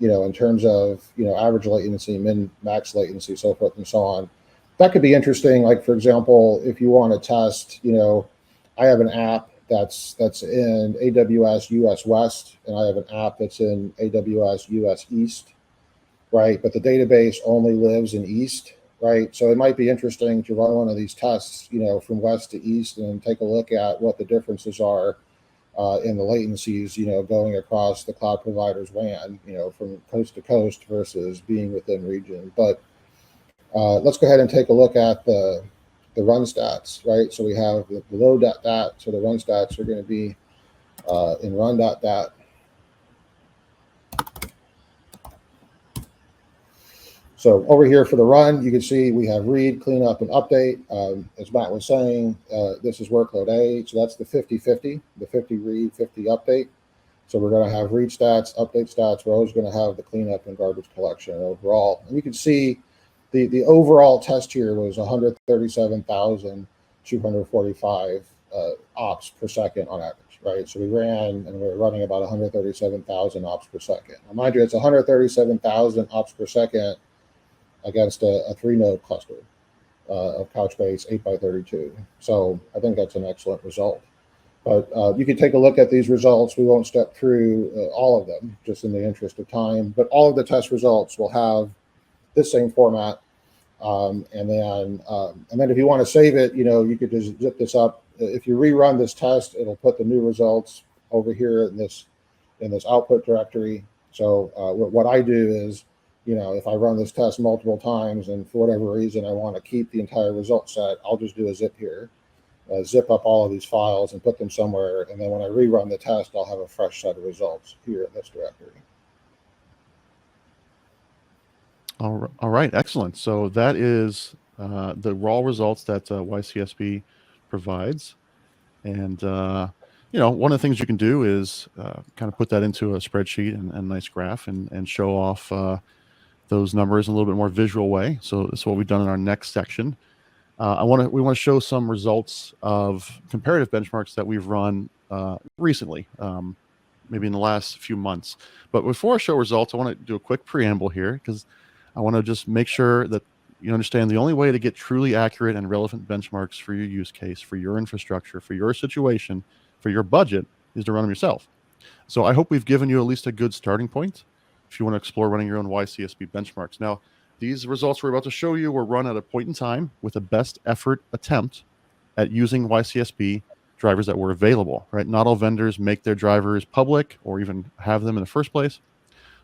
In terms of average latency, min, max latency, so forth and so on. That could be interesting. Like, for example, if you want to test, I have an app that's in AWS US West, and I have an app that's in AWS US East, right? But the database only lives in East, right? So it might be interesting to run one of these tests, from West to East, and take a look at what the differences are in the latencies, going across the cloud provider's WAN, from coast to coast versus being within region. But let's go ahead and take a look at the run stats, right? So we have the load.dat. So the run stats are going to be in run.dat. So over here for the run, you can see we have read, cleanup, and update. As Matt was saying, this is workload A. So that's the 50-50, the 50 read, 50 update. So we're going to have read stats, update stats. We're always going to have the cleanup and garbage collection overall. And you can see the overall test here was 137,245 ops per second on average, right? So we ran, and we were running about 137,000 ops per second. Now, mind you, it's 137,000 ops per second against a 3-node cluster of Couchbase 8x32. So I think that's an excellent result. But you can take a look at these results. We won't step through all of them, just in the interest of time. But all of the test results will have this same format. And then if you want to save it, you could just zip this up. If you rerun this test, it'll put the new results over here in this output directory. So what I do is, if I run this test multiple times and for whatever reason I want to keep the entire result set, I'll just do a zip here, zip up all of these files and put them somewhere. And then when I rerun the test, I'll have a fresh set of results here in this directory. All right, excellent. So that is the raw results that YCSB provides. And, one of the things you can do is kind of put that into a spreadsheet and a nice graph and show off those numbers in a little bit more visual way. So that's what we've done in our next section. We want to show some results of comparative benchmarks that we've run recently, maybe in the last few months. But before I show results, I want to do a quick preamble here, because I want to just make sure that you understand the only way to get truly accurate and relevant benchmarks for your use case, for your infrastructure, for your situation, for your budget, is to run them yourself. So I hope we've given you at least a good starting point if you want to explore running your own YCSB benchmarks. Now, these results we're about to show you were run at a point in time with a best effort attempt at using YCSB drivers that were available, right? Not all vendors make their drivers public or even have them in the first place.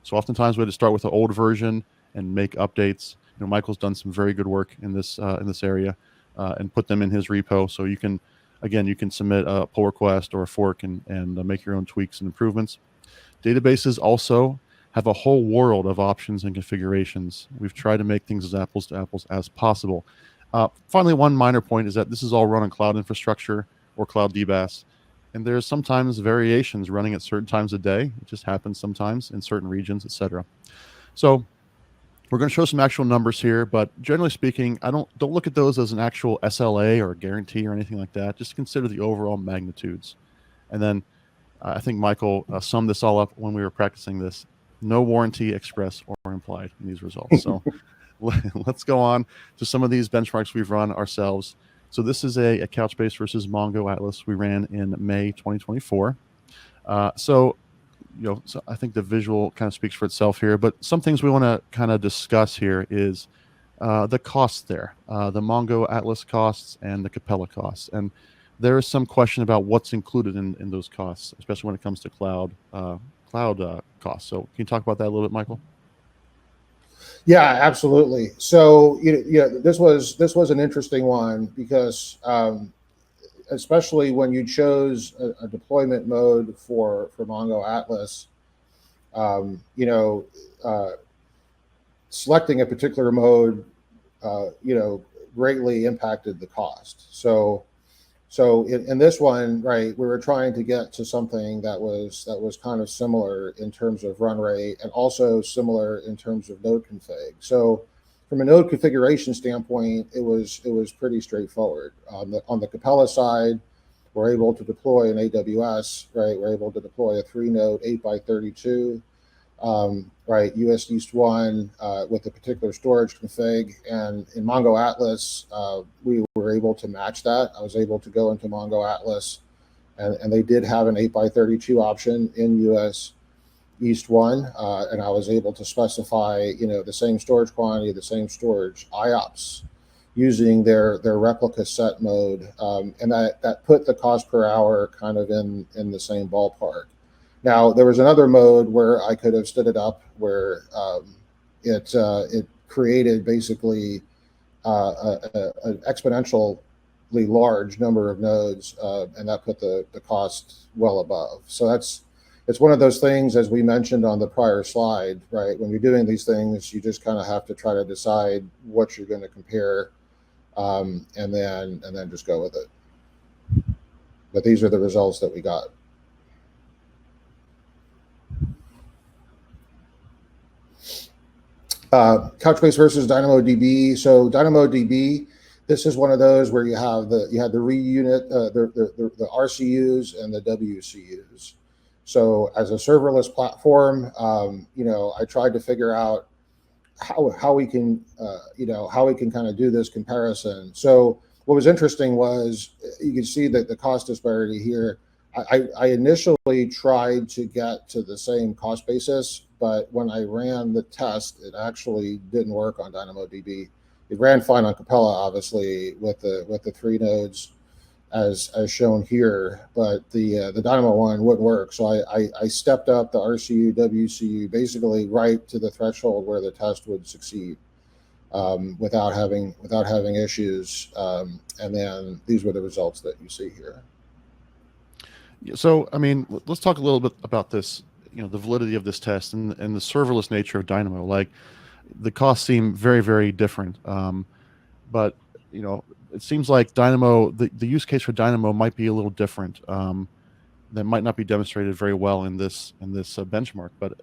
So oftentimes we had to start with the old version and make updates. Michael's done some very good work in this area and put them in his repo. So you can submit a pull request or a fork and make your own tweaks and improvements. Databases also have a whole world of options and configurations. We've tried to make things as apples to apples as possible. Finally, one minor point is that this is all run on cloud infrastructure or cloud DBAS. And there's sometimes variations running at certain times of day. It just happens sometimes in certain regions, etc. So we're going to show some actual numbers here, but generally speaking, don't look at those as an actual SLA or a guarantee or anything like that. Just consider the overall magnitudes. And then I think Michael summed this all up when we were practicing this. No warranty express or implied in these results. So let's go on to some of these benchmarks we've run ourselves. So this is a Couchbase versus Mongo Atlas we ran in May 2024. So I think the visual kind of speaks for itself here, but some things we want to kind of discuss here is the costs there, the Mongo Atlas costs and the Capella costs. And there is some question about what's included in those costs, especially when it comes to cloud costs. So can you talk about that a little bit, Michael? Yeah, absolutely. So this was an interesting one because especially when you chose a deployment mode for Mongo Atlas, selecting a particular mode, greatly impacted the cost. So in this one, right, we were trying to get to something that was kind of similar in terms of run rate and also similar in terms of node config. So from a node configuration standpoint, it was pretty straightforward. On the Capella side, we're able to deploy an AWS, right? We're able to deploy a 3-node 8x32, right, US East 1 with a particular storage config. And in Mongo Atlas, we were able to match that. I was able to go into Mongo Atlas, and they did have an 8x32 option in US East 1, and I was able to specify, the same storage quantity, the same storage IOPS using their replica set mode, and that put the cost per hour kind of in the same ballpark. Now, there was another mode where I could have stood it up where it created basically an exponentially large number of nodes, and that put the cost well above. So it's one of those things, as we mentioned on the prior slide, right? When you're doing these things, you just kind of have to try to decide what you're going to compare, and then just go with it. But these are the results that we got. Couchbase versus DynamoDB. So DynamoDB, this is one of those where you have the reunit, the RCUs and the WCUs. So as a serverless platform, I tried to figure out how we can kind of do this comparison. So what was interesting was you can see that the cost disparity here. I initially tried to get to the same cost basis, but when I ran the test, it actually didn't work on DynamoDB. It ran fine on Capella, obviously, with the 3 nodes as shown here, but the Dynamo one wouldn't work. So I stepped up the RCU, WCU basically right to the threshold where the test would succeed without having issues. And then these were the results that you see here. So, I mean, let's talk a little bit about this, the validity of this test and the serverless nature of Dynamo. Like, the costs seem very, very different. But, it seems like Dynamo, the use case for Dynamo might be a little different. That might not be demonstrated very well in this benchmark. But,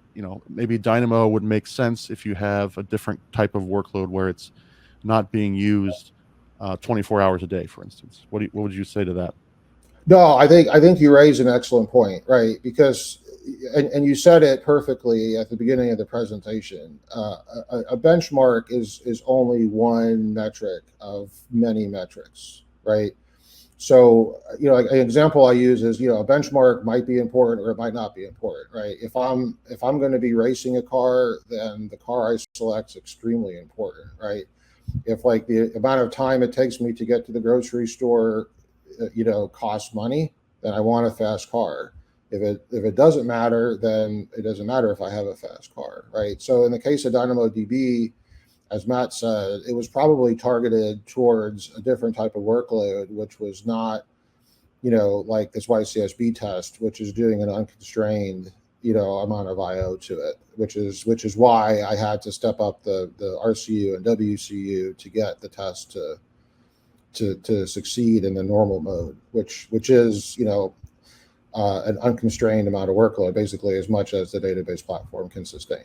maybe Dynamo would make sense if you have a different type of workload where it's not being used 24 hours a day, for instance. What would you say to that? No, I think you raise an excellent point, right? Because, and you said it perfectly at the beginning of the presentation. A benchmark is only one metric of many metrics, right? So, an example I use is, a benchmark might be important or it might not be important, right? If I'm going to be racing a car, then the car I select is extremely important, right? If like the amount of time it takes me to get to the grocery store costs money, then I want a fast car. If it doesn't matter, then it doesn't matter if I have a fast car, right? So in the case of DynamoDB, as Matt said, it was probably targeted towards a different type of workload, which was not, like this YCSB test, which is doing an unconstrained, amount of IO to it, which is why I had to step up the RCU and WCU to get the test to succeed in the normal mode, which is an unconstrained amount of workload, basically as much as the database platform can sustain.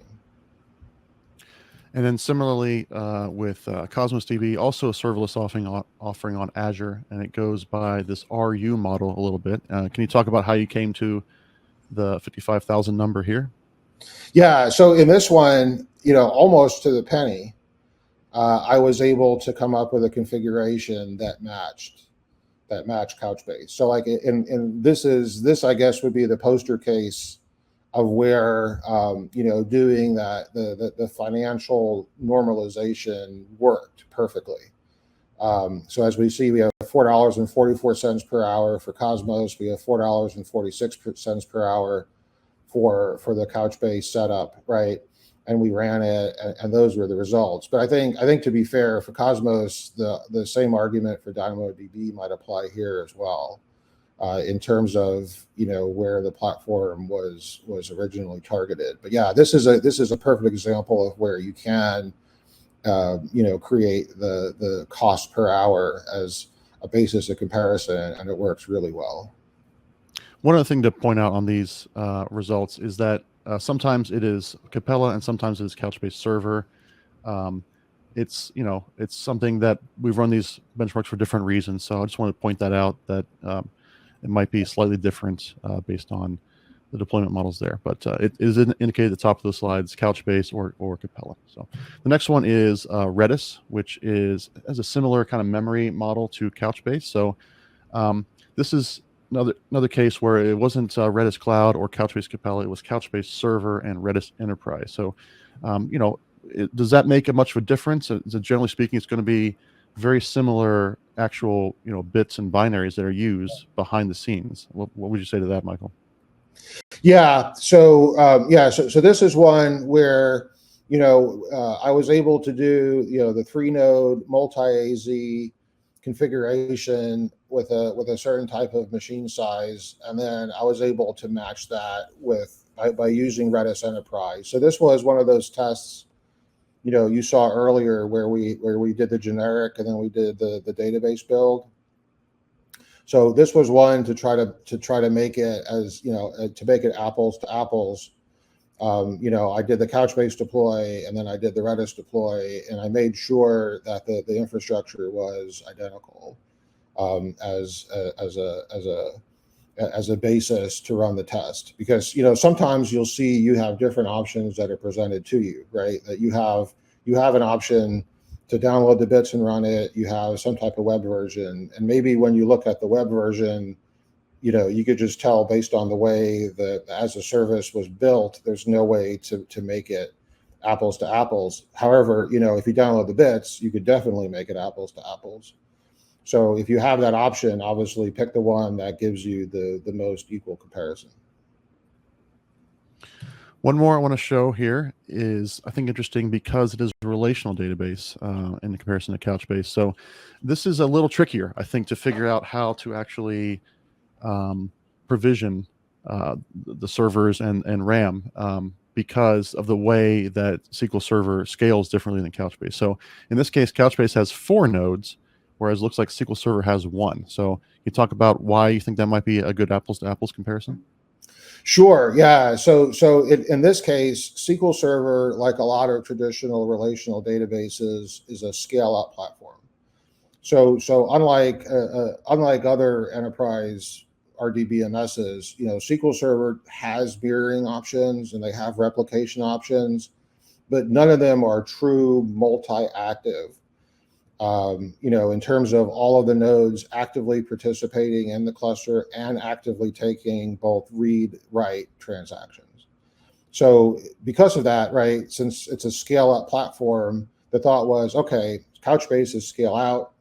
And then similarly with Cosmos DB, also a serverless offering on Azure, and it goes by this RU model a little bit. Can you talk about how you came to the 55,000 number here? Yeah, so in this one, almost to the penny, I was able to come up with a configuration that matched Couchbase. So like, and this I guess would be the poster case of where doing that the financial normalization worked perfectly. So as we see, we have $4.44 per hour for Cosmos. We have $4.46 per hour for the Couchbase setup, right? And we ran it, and those were the results. But I think to be fair, for Cosmos, the same argument for DynamoDB might apply here as well, in terms of where the platform was originally targeted. But yeah, this is a perfect example of where you can create the cost per hour as a basis of comparison, and it works really well. One other thing to point out on these results is that sometimes it is Capella and sometimes it is Couchbase Server. It's something that we've run these benchmarks for different reasons. So I just want to point that out, that it might be slightly different based on the deployment models there, but it is indicated at the top of the slides, Couchbase or Capella. So the next one is Redis, which has a similar kind of memory model to Couchbase. So this is another case where it wasn't Redis Cloud or Couchbase Capella, it was Couchbase Server and Redis Enterprise. So does that make much of a difference? So generally speaking, it's going to be very similar actual bits and binaries that are used behind the scenes. What would you say to that, Michael? Yeah. So so this is one where I was able to do the 3-node multi-AZ configuration with a certain type of machine size, and then I was able to match that by using Redis Enterprise. So this was one of those tests you saw earlier where we did the generic and then we did the database build. So this was one to try to make it as to make it apples to apples. I did the Couchbase deploy and then I did the Redis deploy, and I made sure that the infrastructure was identical as a basis to run the test. Because sometimes you'll see you have different options that are presented to you, right? That you have an option to download the bits and run it. You have some type of web version, and maybe when you look at the web version, you could just tell based on the way the as a service was built, there's no way to make it apples to apples. However, if you download the bits, you could definitely make it apples to apples. So if you have that option, obviously pick the one that gives you the most equal comparison. One more I want to show here is, I think, interesting because it is a relational database in comparison to Couchbase. So this is a little trickier, I think, to figure out how to actually provision the servers and RAM because of the way that SQL Server scales differently than Couchbase. So in this case, Couchbase has 4 nodes, whereas it looks like SQL Server has 1. So you talk about why you think that might be a good apples to apples comparison? Sure. Yeah. So in this case, SQL Server, like a lot of traditional relational databases, is a scale-up platform. So unlike other enterprise RDBMSs, SQL Server has mirroring options and they have replication options, but none of them are true multi-active. In terms of all of the nodes actively participating in the cluster and actively taking both read-write transactions. So because of that, right, since it's a scale-up platform, the thought was, okay, Couchbase is scale out,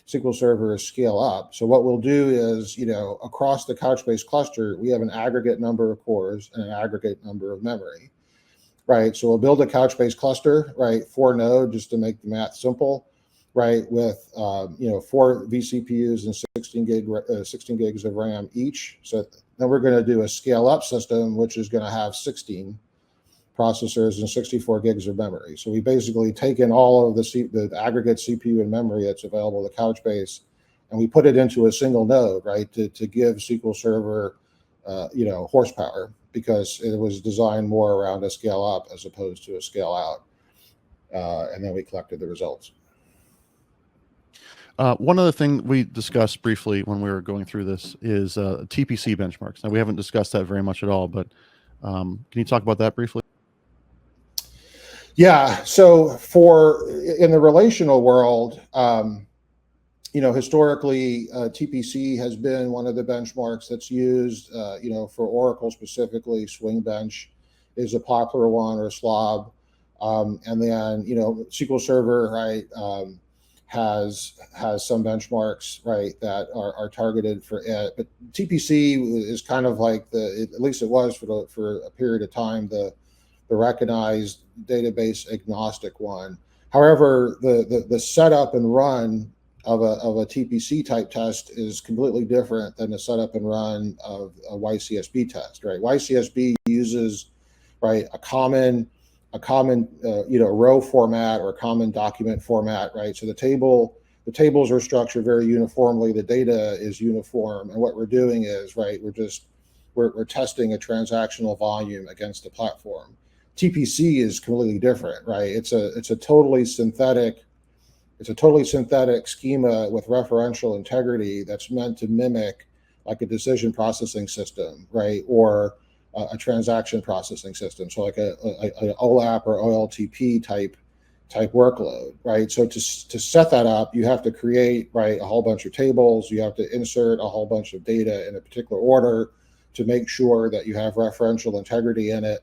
SQL Server is scale up. So what we'll do is, across the Couchbase cluster, we have an aggregate number of cores and an aggregate number of memory, right? So we'll build a Couchbase cluster, right, 4 node, just to make the math simple, right, with 4 vCPUs and 16 gigs of RAM each. So then we're going to do a scale-up system, which is going to have 16 processors and 64 gigs of memory. So we basically take in all of the aggregate CPU and memory that's available to Couchbase, and we put it into a single node, right, to give SQL Server, horsepower, because it was designed more around a scale-up as opposed to a scale-out. And then we collected the results. One other thing we discussed briefly when we were going through this is TPC benchmarks. Now, we haven't discussed that very much at all, but can you talk about that briefly? Yeah. So in the relational world, historically, TPC has been one of the benchmarks that's used, for Oracle specifically. Swing Bench is a popular one, or SLOB. And then, SQL Server, right, has some benchmarks, right, that are targeted for it. But TPC is kind of like at least it was for a period of time, the recognized database agnostic one. However, the setup and run of a TPC type test is completely different than the setup and run of a YCSB test, right? YCSB uses, right, a common common row format or a common document format, right? So the tables are structured very uniformly. The data is uniform, and what we're doing is, right, we're testing a transactional volume against the platform. TPC is completely different, right? It's a totally synthetic schema with referential integrity that's meant to mimic like a decision processing system, right, or a transaction processing system. So like an OLAP or OLTP type workload, right? So to set that up, you have to create, right, a whole bunch of tables. You have to insert a whole bunch of data in a particular order to make sure that you have referential integrity in it.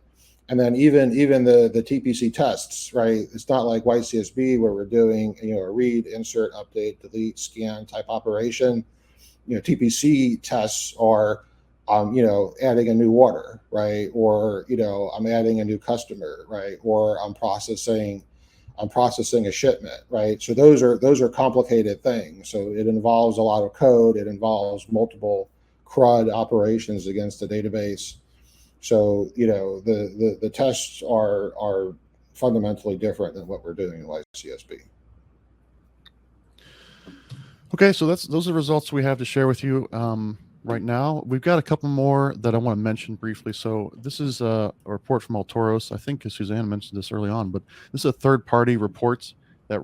And then even the TPC tests, right? It's not like YCSB where we're doing a read, insert, update, delete, scan type operation. TPC tests are adding a new order, right? Or I'm adding a new customer, right? Or I'm processing a shipment, right? So those are complicated things. So it involves a lot of code. It involves multiple CRUD operations against the database. So the tests are fundamentally different than what we're doing in YCSB. Okay, so those are the results we have to share with you right now. We've got a couple more that I want to mention briefly. So this is a report from Altoros. I think Suzanne mentioned this early on, but this is a third-party report that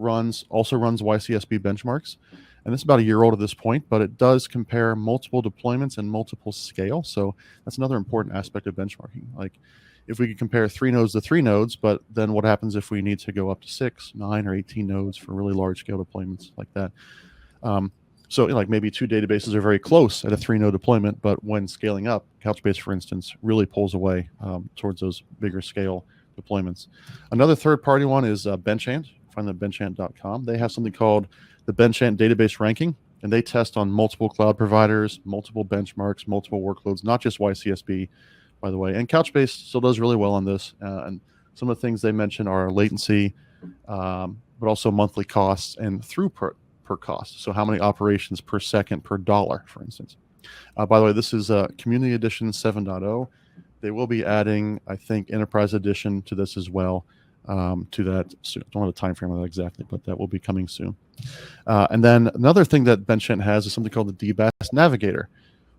also runs YCSB benchmarks. And this is about a year old at this point, but it does compare multiple deployments and multiple scale. So that's another important aspect of benchmarking. Like if we could compare 3 nodes to 3 nodes, but then what happens if we need to go up to 6, 9, or 18 nodes for really large scale deployments like that? So like maybe 2 databases are very close at a 3-node deployment, but when scaling up, Couchbase, for instance, really pulls away towards those bigger scale deployments. Another third-party one is Benchant. Find them at benchant.com. They have something called the Benchant database ranking, and they test on multiple cloud providers, multiple benchmarks, multiple workloads, not just YCSB, by the way. And Couchbase still does really well on this. And some of the things they mention are latency, but also monthly costs and throughput per cost. So how many operations per second per dollar, for instance. By the way, this is Community Edition 7.0. They will be adding, I think, Enterprise Edition to this as well. To that soon. I don't have a time frame on that exactly, but that will be coming soon. And then another thing that Benchant has is something called the DBAS Navigator,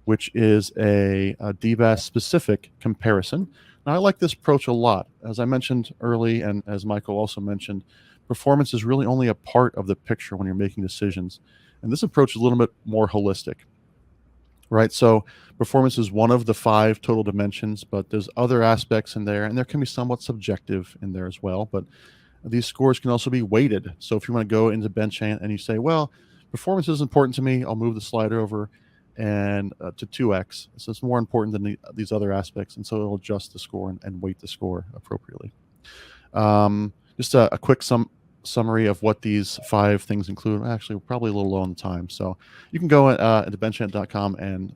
which is a DBAS specific comparison. Now, I like this approach a lot. As I mentioned early, and as Michael also mentioned, performance is really only a part of the picture when you're making decisions. And this approach is a little bit more holistic, right? So performance is one of the 5 total dimensions, but there's other aspects in there, and there can be somewhat subjective in there as well. But these scores can also be weighted. So if you want to go into Benchant and you say, well, performance is important to me, I'll move the slider over and to 2x. So it's more important than these other aspects. And so it'll adjust the score and weight the score appropriately. Just a quick summary of what these 5 things include. Actually, probably a little low on the time. So you can go into benchant.com and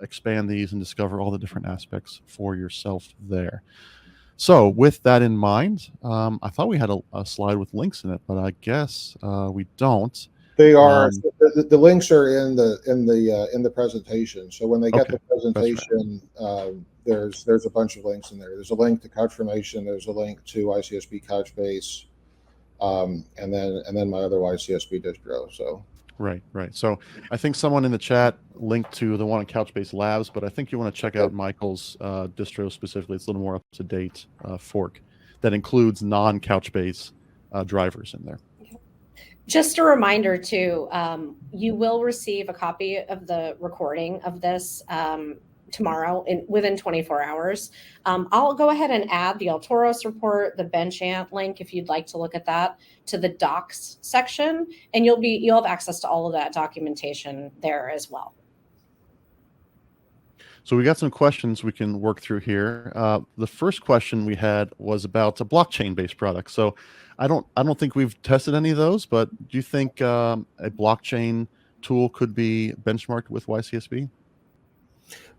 expand these and discover all the different aspects for yourself there. So with that in mind, I thought we had a slide with links in it, but I guess we don't. They are the links are in the presentation. So when they get the presentation, right. There's a bunch of links in there. There's a link to CouchFormation. There's a link to YCSB Couchbase, and then my other YCSB distro. So right. So I think someone in the chat linked to the one on Couchbase Labs, but I think you want to check out Michael's distro specifically. It's a little more up to date fork that includes non-Couchbase drivers in there. Just a reminder too, you will receive a copy of the recording of this tomorrow within 24 hours. I'll go ahead and add the Altoros report, the Benchant link, if you'd like to look at that, to the docs section, and you'll have access to all of that documentation there as well. So we got some questions we can work through here. The first question we had was about a blockchain-based product. So I don't think we've tested any of those, but do you think a blockchain tool could be benchmarked with YCSB?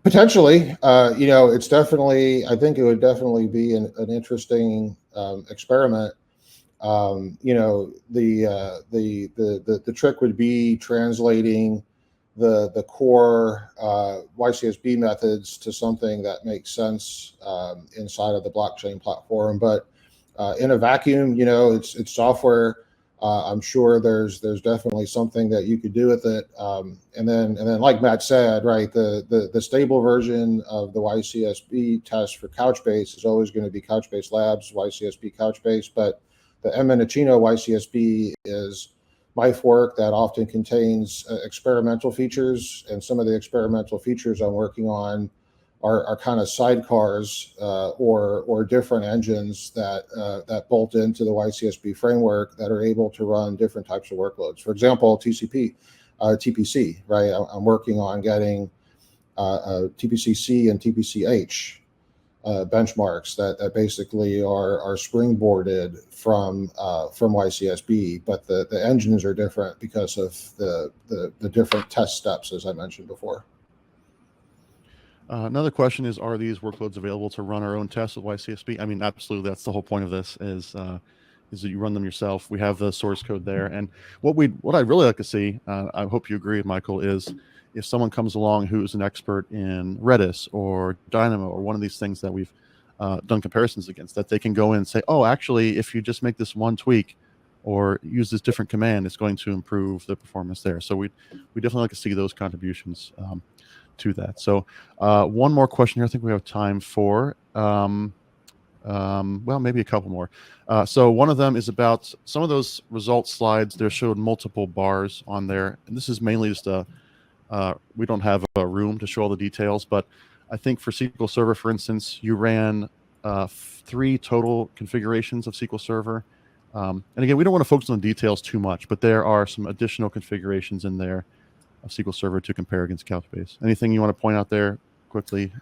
Potentially, it's definitely. I think it would definitely be an interesting experiment. The trick would be translating the core YCSB methods to something that makes sense inside of the blockchain platform. But in a vacuum, it's software. I'm sure there's definitely something that you could do with it. And then like Matt said, right, the stable version of the YCSB test for Couchbase is always going to be Couchbase Labs, YCSB Couchbase, but the Mendocino YCSB is my fork that often contains experimental features, and some of the experimental features I'm working on are kind of sidecars or different engines that bolt into the YCSB framework that are able to run different types of workloads. For example, TPC, right? I'm working on getting TPC-C and TPC-H benchmarks that basically are springboarded from YCSB, but the engines are different because of the different test steps, as I mentioned before. Another question is, are these workloads available to run our own tests with YCSB? I mean, absolutely. That's the whole point of this is that you run them yourself. We have the source code there. And what I'd really like to see, I hope you agree, Michael, is if someone comes along who's an expert in Redis or Dynamo or one of these things that we've done comparisons against, that they can go in and say, oh, actually, if you just make this one tweak or use this different command, it's going to improve the performance there. So we definitely like to see those contributions to that. So one more question here. I think we have time for, well, maybe a couple more. So one of them is about some of those results slides. They showed multiple bars on there. And this is mainly just we don't have a room to show all the details, but I think for SQL Server, for instance, you ran 3 total configurations of SQL Server. And again, we don't want to focus on the details too much, but there are some additional configurations in there of SQL Server to compare against Couchbase. Anything you want to point out there quickly?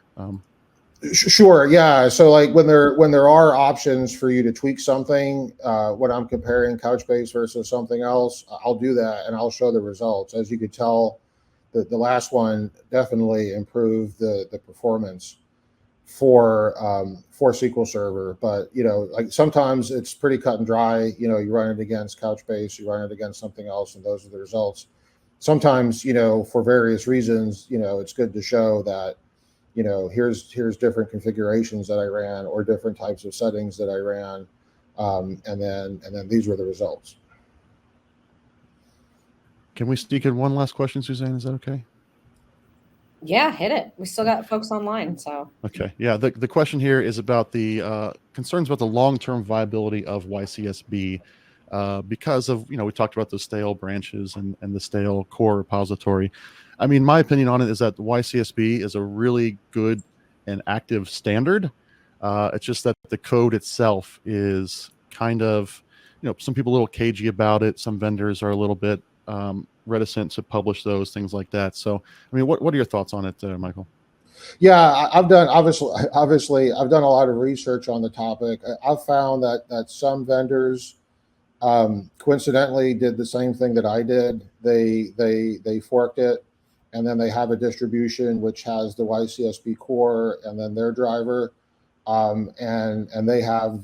Sure. Yeah. So like when there are options for you to tweak something, when I'm comparing Couchbase versus something else, I'll do that and I'll show the results. As you could tell, the last one definitely improved the performance for SQL Server. But like sometimes it's pretty cut and dry. You run it against Couchbase, you run it against something else, and those are the results. Sometimes, for various reasons, it's good to show that, here's different configurations that I ran or different types of settings that I ran. And then these were the results. Can we sneak in one last question, Suzanne? Is that okay? Yeah, hit it. We still got folks online, so. Okay. Yeah. The question here is about the concerns about the long-term viability of YCSB because of, we talked about the stale branches and the stale core repository. I mean, my opinion on it is that the YCSB is a really good and active standard. It's just that the code itself is kind of, some people a little cagey about it. Some vendors are a little bit reticent to publish those, things like that. So, I mean, what are your thoughts on it, Michael? Yeah, I've done obviously I've done a lot of research on the topic. I've found that some vendors coincidentally did the same thing that I did. They forked it, and then they have a distribution which has the YCSB core and then their driver, and they have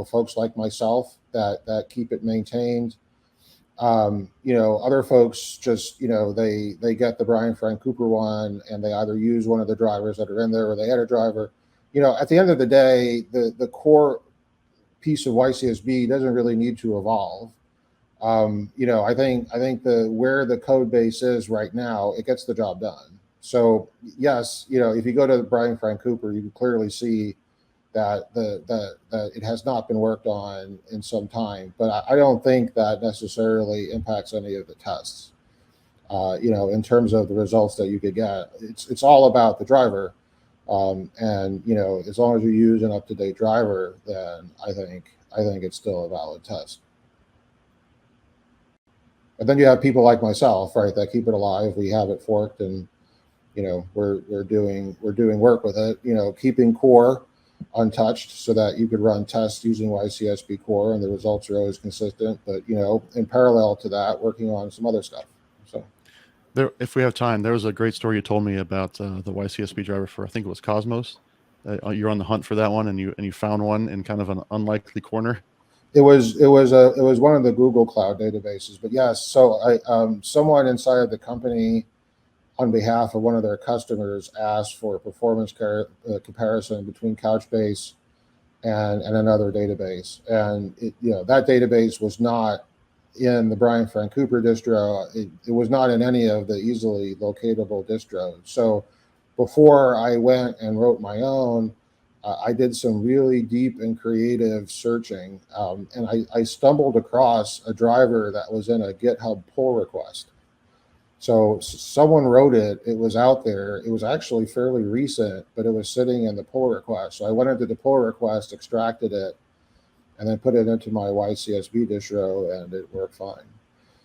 folks like myself that keep it maintained. Other folks just, they get the Brian Frank Cooper one and they either use one of the drivers that are in there or they add a driver. At the end of the day, the core piece of YCSB doesn't really need to evolve. I think where the code base is right now, it gets the job done. So yes, if you go to Brian Frank Cooper, you can clearly see that that it has not been worked on in some time, but I don't think that necessarily impacts any of the tests. In terms of the results that you could get, it's all about the driver, and as long as you use an up-to-date driver, then I think it's still a valid test. And then you have people like myself, right, that keep it alive. We have it forked, and we're doing work with it. Keeping core untouched so that you could run tests using YCSB core and the results are always consistent. But in parallel to that, working on some other stuff. So there, if we have time, there was a great story you told me about the YCSB driver for, I think it was Cosmos. You're on the hunt for that one, and you found one in kind of an unlikely corner. It was one of the Google Cloud databases. But yes, so someone inside of the company, on behalf of one of their customers, asked for a performance comparison between Couchbase and another database. And that database was not in the Brian Frank Cooper distro. It was not in any of the easily locatable distros. So before I went and wrote my own, I did some really deep and creative searching, and I stumbled across a driver that was in a GitHub pull request. So someone wrote it, it was out there. It was actually fairly recent, but it was sitting in the pull request. So I went into the pull request, extracted it, and then put it into my YCSB distro, and it worked fine.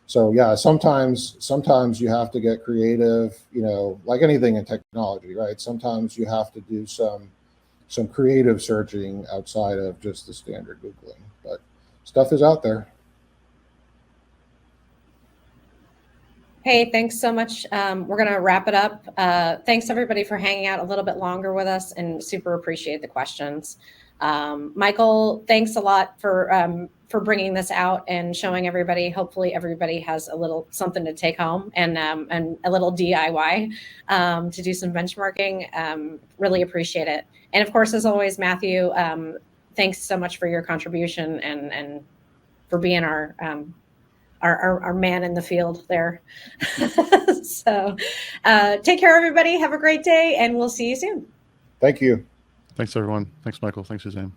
So yeah, sometimes you have to get creative, like anything in technology, right? Sometimes you have to do some creative searching outside of just the standard Googling, but stuff is out there. Hey, thanks so much. We're going to wrap it up. Thanks everybody for hanging out a little bit longer with us, and super appreciate the questions. Michael, thanks a lot for bringing this out and showing everybody. Hopefully everybody has a little something to take home, and a little DIY to do some benchmarking. Really appreciate it. And of course, as always, Matthew, thanks so much for your contribution and for being our man in the field there. So take care, everybody. Have a great day, and we'll see you soon. Thank you. Thanks, everyone. Thanks, Michael. Thanks, Suzanne.